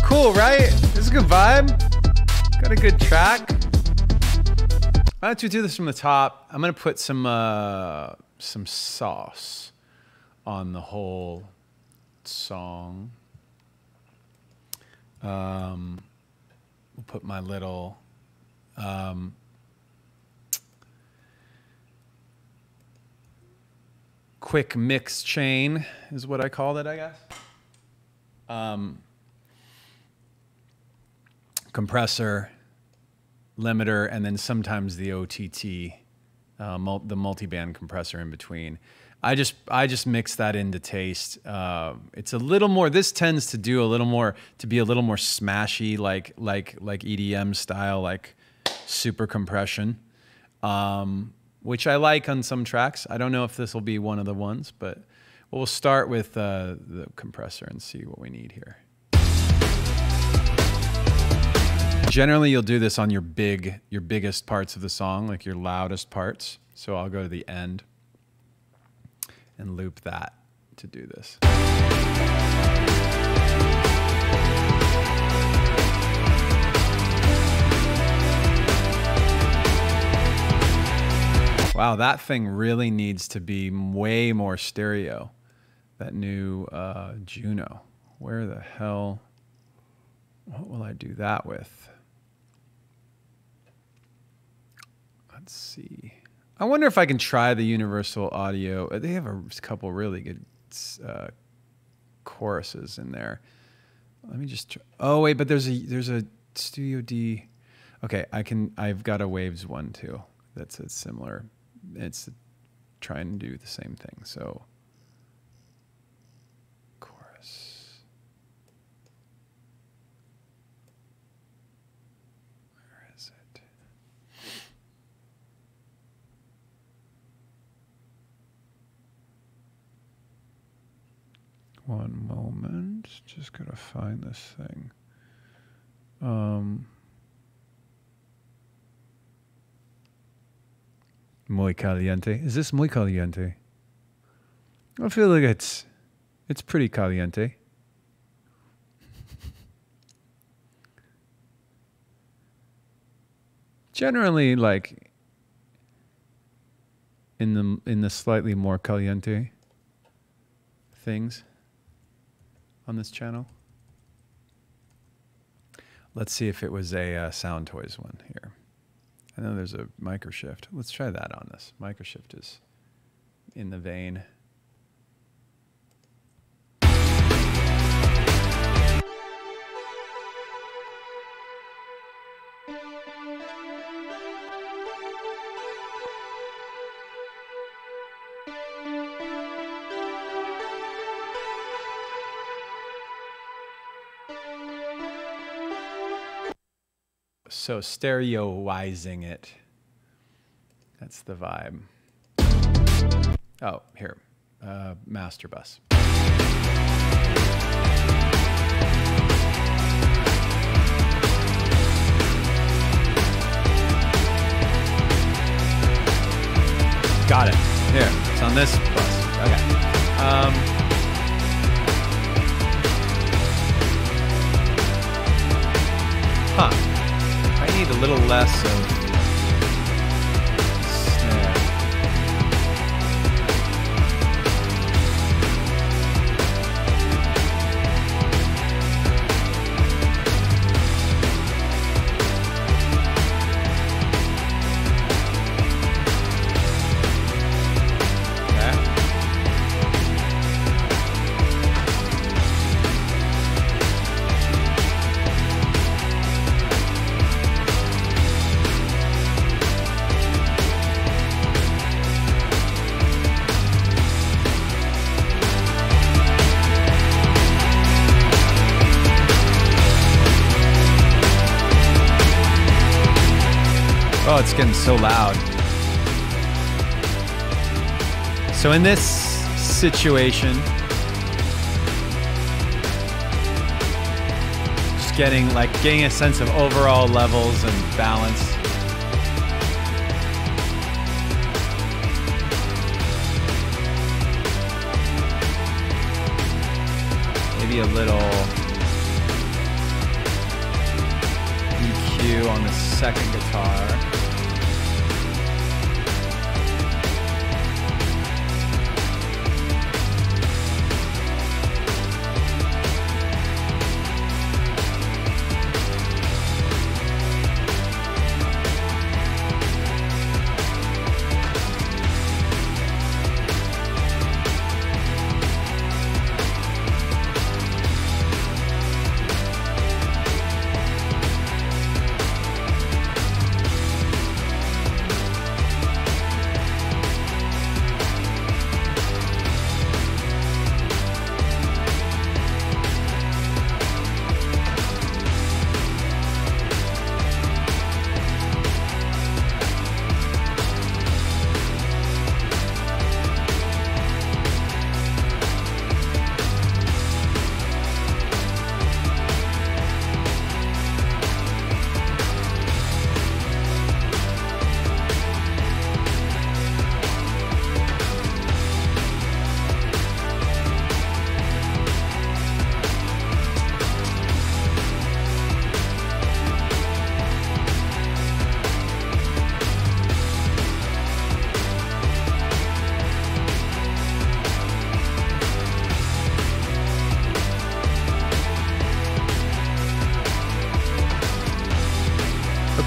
Cool, right? This is a good vibe. Got a good track. Why don't you do this from the top? I'm gonna put some sauce on the whole song. We'll put my little quick mix chain is what I called it, I guess. Compressor, limiter, and then sometimes the OTT, the multiband compressor in between. I just mix that into taste. It's a little more. This tends to do a little more, to be a little more smashy, like EDM style, like super compression, which I like on some tracks. I don't know if this will be one of the ones, but we'll start with the compressor and see what we need here. Generally, you'll do this on your biggest parts of the song, like your loudest parts. So I'll go to the end and loop that to do this. Wow, that thing really needs to be way more stereo. That new Juno. Where the hell, what will I do that with? Let's see. I wonder if I can try the Universal Audio. They have a couple really good choruses in there. Let me just try. Oh wait, but there's a Studio D. Okay, I've got a Waves one too. That's a similar. It's trying to do the same thing. So chorus. Where is it? One moment, just gotta find this thing. Muy caliente. Is this muy caliente? I feel like it's pretty caliente. Generally, like in the slightly more caliente things on this channel. Let's see if it was a Sound Toys one here. I know there's a microshift. Let's try that on this. Microshift is in the vein. So stereoizing it, that's the vibe. Oh, here, master bus. Got it. Here, it's on this bus. Okay. Huh. I need a little less of snare. Oh, it's getting so loud. So in this situation, just getting a sense of overall levels and balance. Maybe a little review on the second guitar.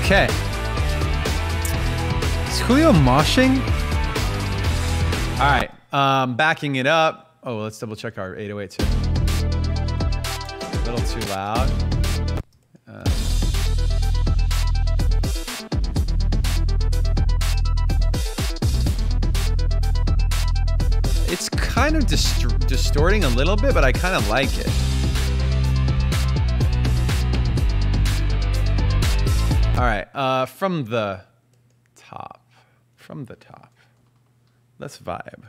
Okay. Is Julio moshing? All right. Backing it up. Oh, let's double check our 808 too. A little too loud. It's kind of distorting a little bit, but I kind of like it. All right, from the top. Let's vibe.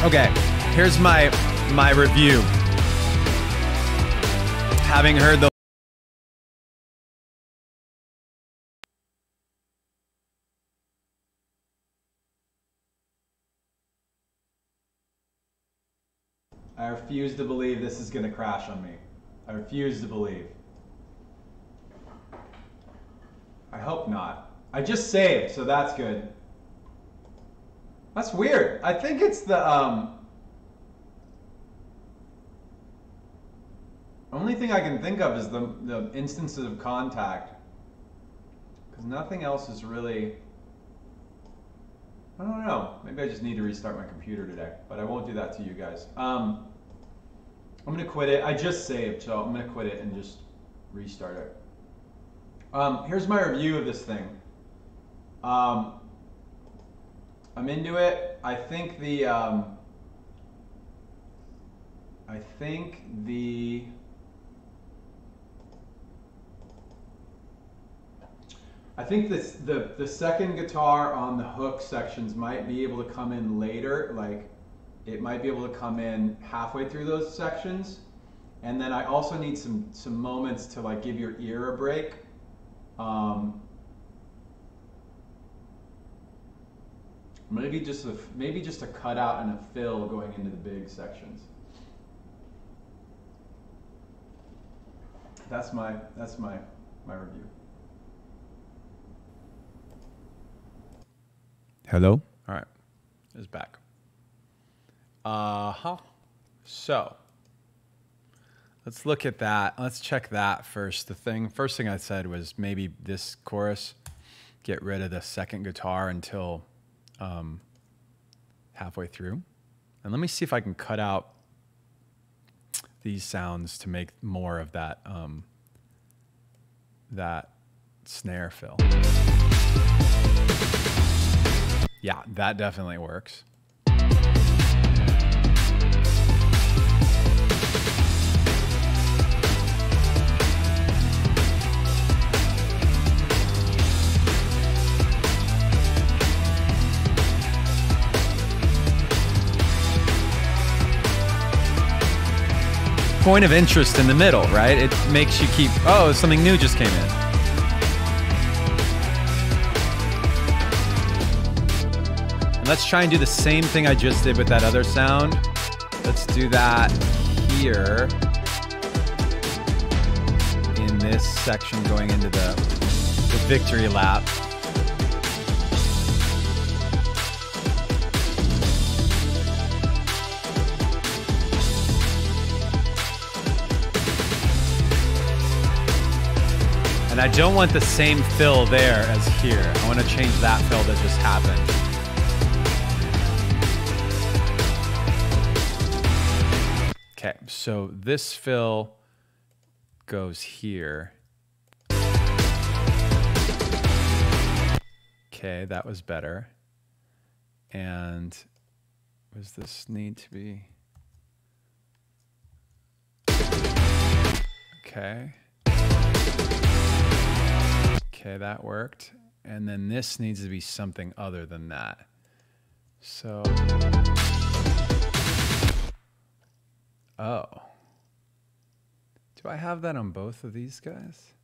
Okay, here's my review. Having heard the I refuse to believe this is gonna crash on me. I refuse to believe. I hope not. I just saved, so that's good. That's weird. I think it's the only thing I can think of is the instances of contact, because nothing else is really. I don't know. Maybe I just need to restart my computer today, but I won't do that to you guys. I'm gonna quit it. I just saved, so I'm gonna quit it and just restart it. Here's my review of this thing. I'm into it. I think the the second guitar on the hook sections might be able to come in later, like it might be able to come in halfway through those sections. And then I also need some moments to like give your ear a break. Maybe just a cutout and a fill going into the big sections. That's my review. Hello? All right. It's back. So let's look at that. Let's check that first. First thing I said was maybe this chorus, get rid of the second guitar until halfway through. And let me see if I can cut out these sounds to make more of that that snare fill. Yeah, that definitely works. Point of interest in the middle, right? It makes you keep, oh, something new just came in. And let's try and do the same thing I just did with that other sound. Let's do that here in this section going into the victory lap. And I don't want the same fill there as here. I want to change that fill that just happened. Okay, so this fill goes here. Okay, that was better. And does this need to be? Okay. Okay, that worked. And then this needs to be something other than that. So, oh. Do I have that on both of these guys?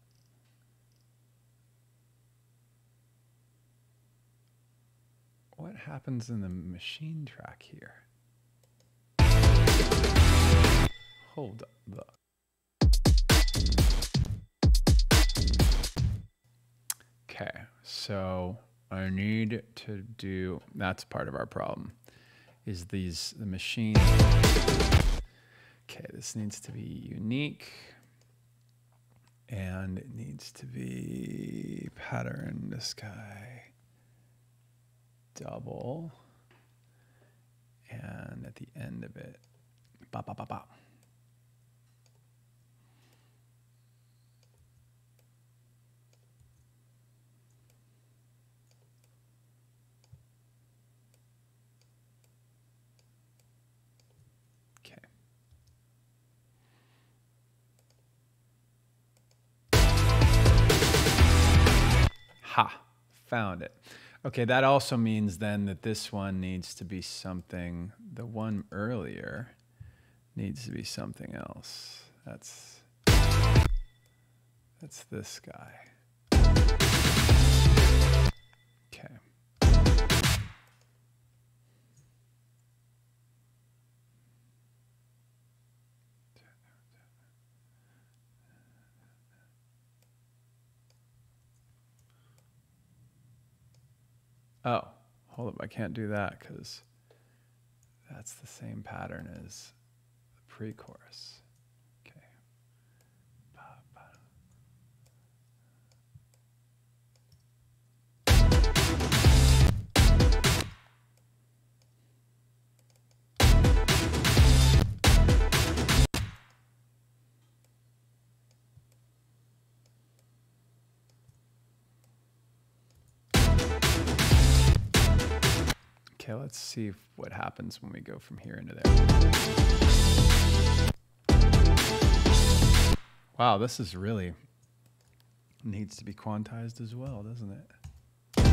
What happens in the machine track here? Hold up. Okay, so I need to do, that's part of our problem, is the machine. Okay, this needs to be unique, and it needs to be pattern, this guy, double, and at the end of it, bop, bop, bop, bop. Ha, found it. Okay, that also means then that this one needs to be something, the one earlier needs to be something else. That's this guy. Okay. Oh, hold up, I can't do that because that's the same pattern as the pre-chorus. Okay. Okay, let's see what happens when we go from here into there. Wow, this is really needs to be quantized as well, doesn't it? I'm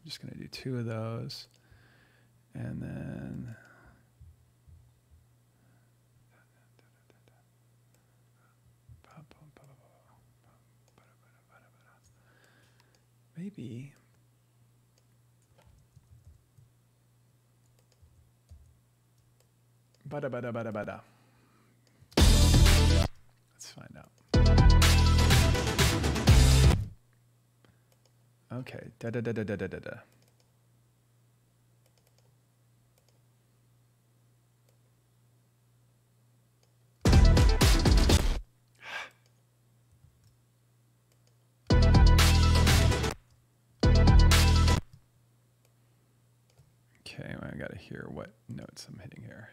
just going to do 2 of those. And then maybe bada. Let's find out. Okay, da. Okay, I gotta hear what notes I'm hitting here.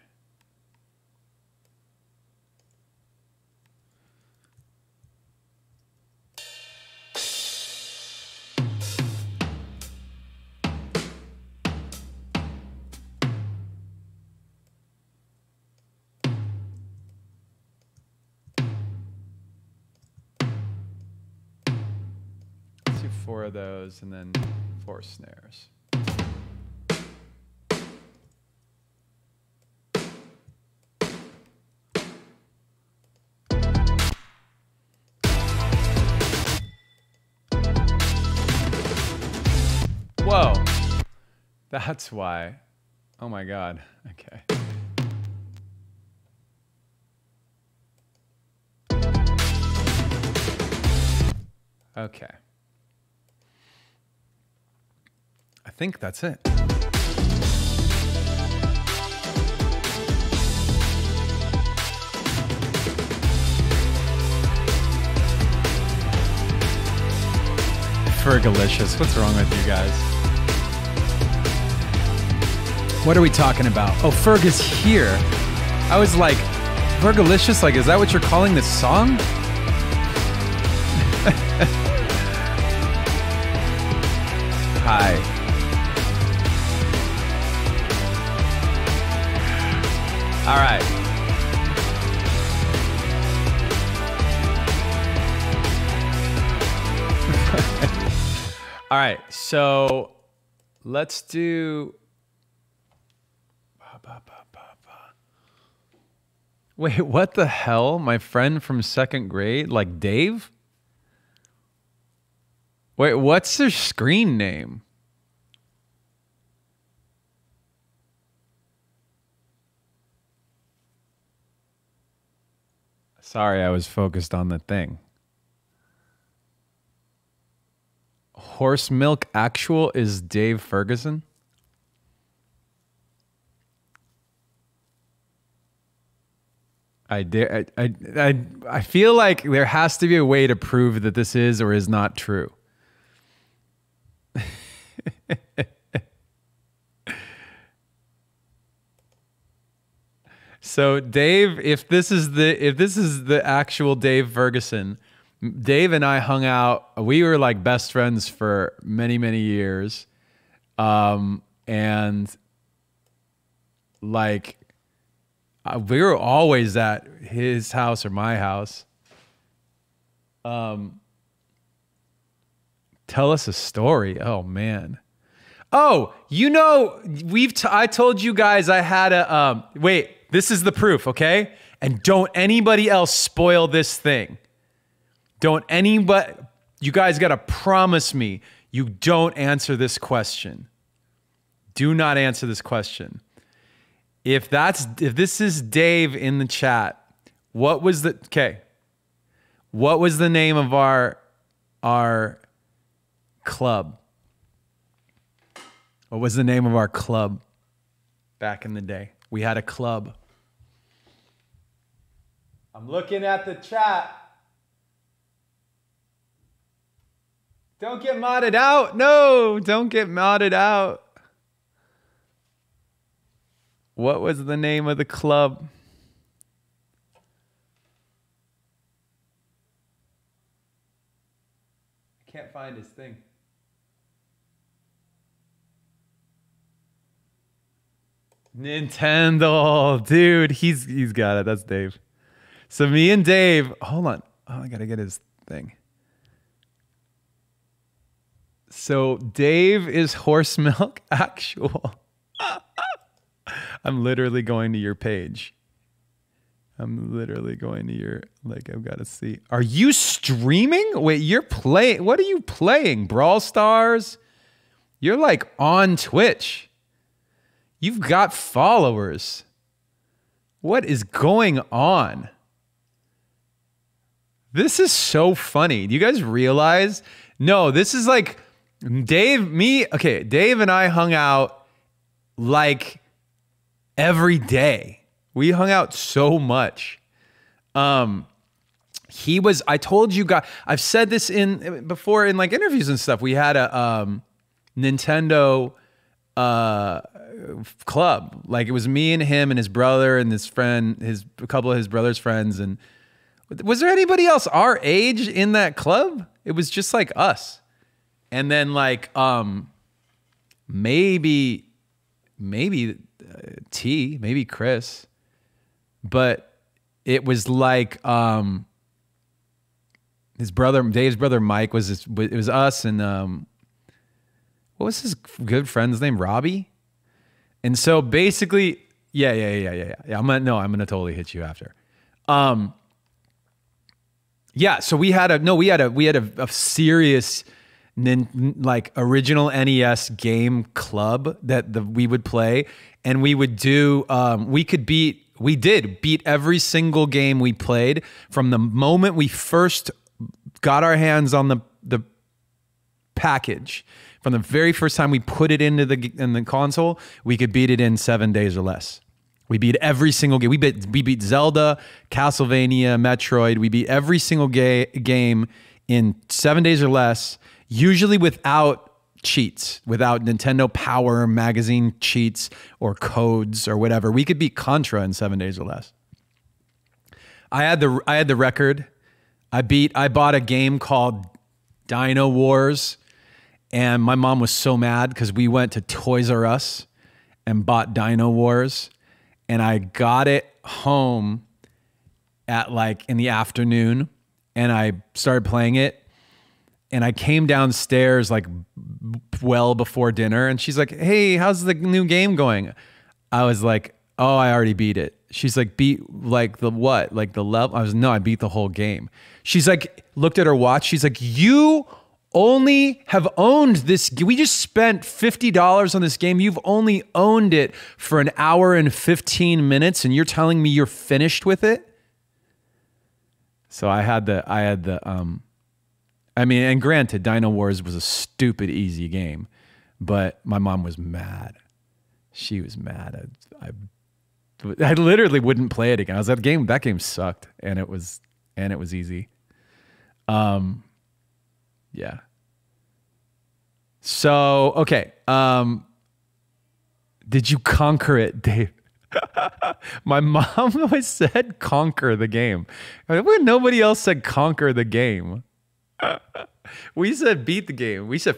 Let's do 4 of those and then 4 snares. Whoa, that's why. Oh my God, okay. Okay. I think that's it. Fergalicious, what's wrong with you guys? What are we talking about? Oh, Ferg is here. I was like, Fergalicious, like, is that what you're calling this song? Hi. All right. All right, so let's do... Wait, what the hell? My friend from 2nd grade? Like Dave? Wait, what's their screen name? Sorry, I was focused on the thing. Horse Milk Actual is Dave Ferguson? I feel like there has to be a way to prove that this is or is not true. So Dave, if this is the actual Dave Ferguson, Dave and I hung out. We were like best friends for many, many years. And like we were always at his house or my house. Tell us a story. Oh man. Oh, you know, I told you guys I had a, wait, this is the proof, okay? And don't anybody else spoil this thing. Don't anybody, you guys got to promise me you don't answer this question. Do not answer this question. If this is Dave in the chat, what was the name of our club? What was the name of our club back in the day? We had a club. I'm looking at the chat. Don't get modded out. No, don't get modded out. What was the name of the club? I can't find his thing. Nintendo, dude, he's got it. That's Dave. So me and Dave, hold on. Oh, I gotta get his thing. So Dave is horse milk actual. I'm literally going to your page. I'm literally going to your, like, I've got to see. Are you streaming? Wait, you're playing. What are you playing? Brawl Stars? You're like on Twitch. You've got followers. What is going on? This is so funny. Do you guys realize? No, this is like Dave and I hung out like every day. We hung out so much. I told you guys, I've said this before in like interviews and stuff. We had a Nintendo club. Like it was me and him and his brother and his friend, a couple of his brother's friends. And was there anybody else our age in that club? It was just like us. And then like maybe T, maybe Chris. But it was like his brother, Dave's brother Mike it was us and what was his good friend's name? Robbie. And so basically, yeah. I'm gonna totally hit you after. Yeah. So we had a serious like original NES game club that we would play, and we would do. We did beat every single game we played from the moment we first got our hands on the package. From the very first time we put it in the console, we could beat it in 7 days or less. We beat every single game. We beat Zelda, Castlevania, Metroid. We beat every single game in 7 days or less, usually without cheats, without Nintendo Power magazine cheats or codes or whatever. We could beat Contra in 7 days or less. I had the record. I bought a game called Dino Wars, and my mom was so mad because we went to Toys R Us and bought Dino Wars, and I got it home at like in the afternoon, and I started playing it. And I came downstairs like well before dinner, and she's like, "Hey, how's the new game going?" I was like, "Oh, I already beat it." She's like, "Beat like the what? Like the level?" No, I beat the whole game. She's like, looked at her watch. She's like, "You only have owned this. We just spent $50 on this game. You've only owned it for an hour and 15 minutes, and you're telling me you're finished with it?" So I mean, and granted, Dino Wars was a stupid easy game, but my mom was mad. She was mad. I literally wouldn't play it again. I was that game sucked, and it was easy. Yeah. So, okay. Did you conquer it, Dave? My mom always said conquer the game. Nobody else said conquer the game. We said beat the game. We said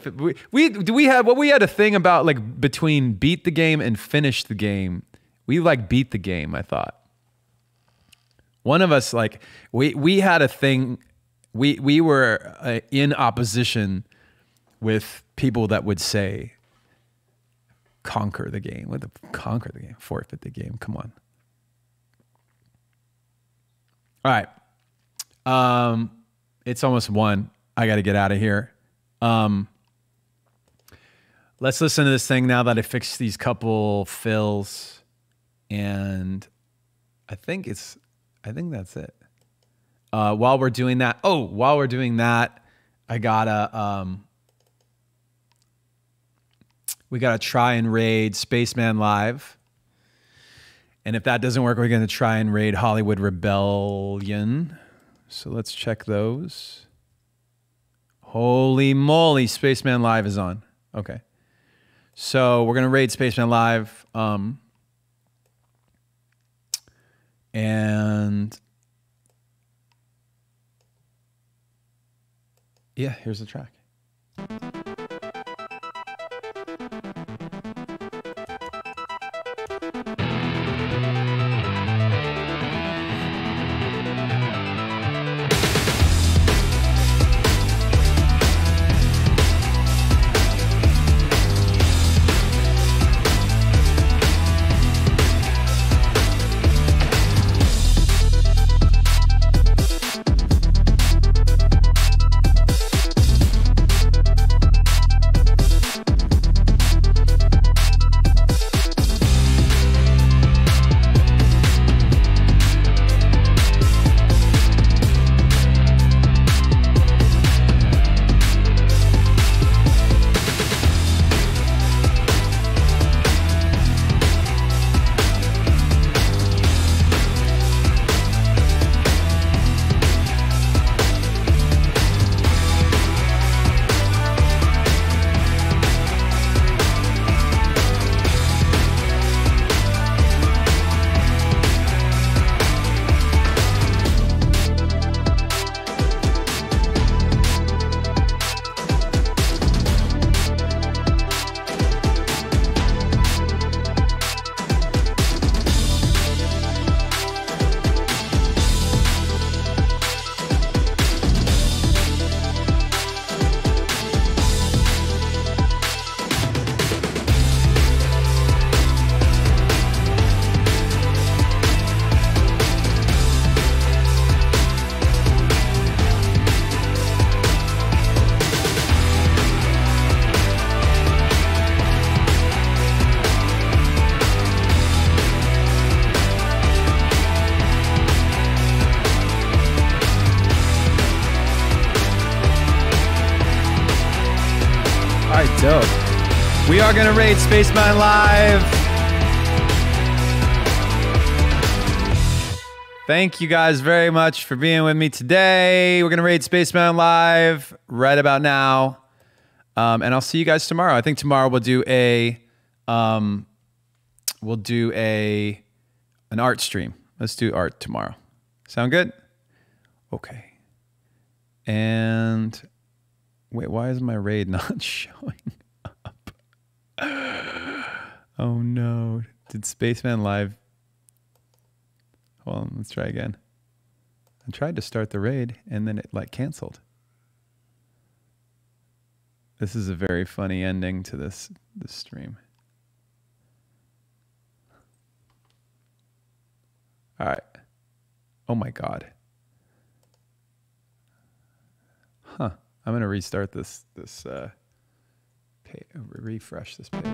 we had a thing about like between beat the game and finish the game. We like beat the game, I thought. One of us like we had a thing. We were in opposition with people that would say conquer the game. What the conquer the game? Forfeit the game. Come on. All right. It's almost 1. I got to get out of here. Let's listen to this thing now that I fixed these couple fills, and I think that's it. While we're doing that, I gotta we gotta try and raid Spaceman Live. And if that doesn't work, we're gonna try and raid Hollywood Rebellion. So let's check those. Holy moly, Spaceman Live is on. Okay. So we're going to raid Spaceman Live. And yeah, here's the track. Dope. We are going to raid Spaceman Live. Thank you guys very much for being with me today. We're going to raid Spaceman Live right about now. And I'll see you guys tomorrow. I think tomorrow we'll do an art stream. Let's do art tomorrow. Sound good? Okay. And wait, why is my raid not showing up? Oh no. Did Spaceman Live... Hold on, let's try again. I tried to start the raid and then it like canceled. This is a very funny ending to this stream. All right. Oh my God. Huh. I'm going to restart this page, refresh this page.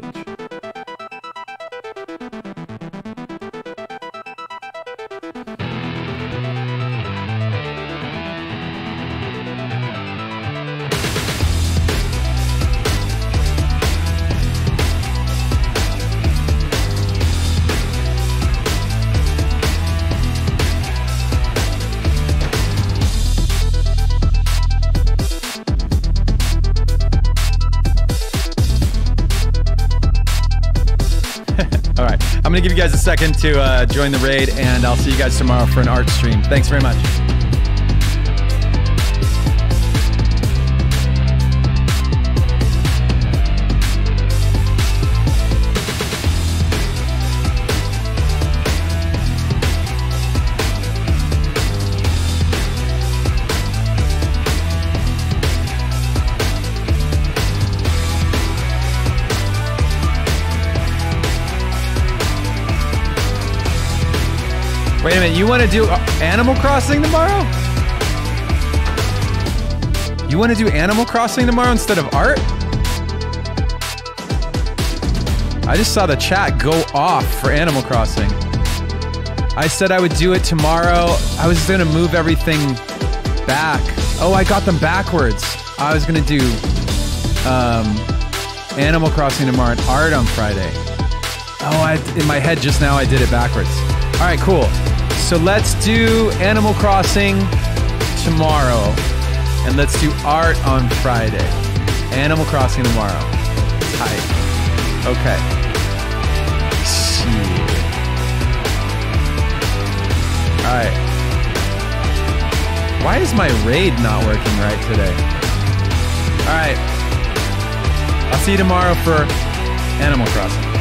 I'm going to give you guys a second to join the raid, and I'll see you guys tomorrow for an art stream. Thanks very much. Wait a minute, you want to do Animal Crossing tomorrow? You want to do Animal Crossing tomorrow instead of art? I just saw the chat go off for Animal Crossing. I said I would do it tomorrow. I was going to move everything back. Oh, I got them backwards. I was going to do Animal Crossing tomorrow and art on Friday. Oh, in my head just now I did it backwards. All right, cool. So let's do Animal Crossing tomorrow, and let's do art on Friday. Animal Crossing tomorrow. Tight. Okay. Shit. Why is my raid not working right today? All right. I'll see you tomorrow for Animal Crossing.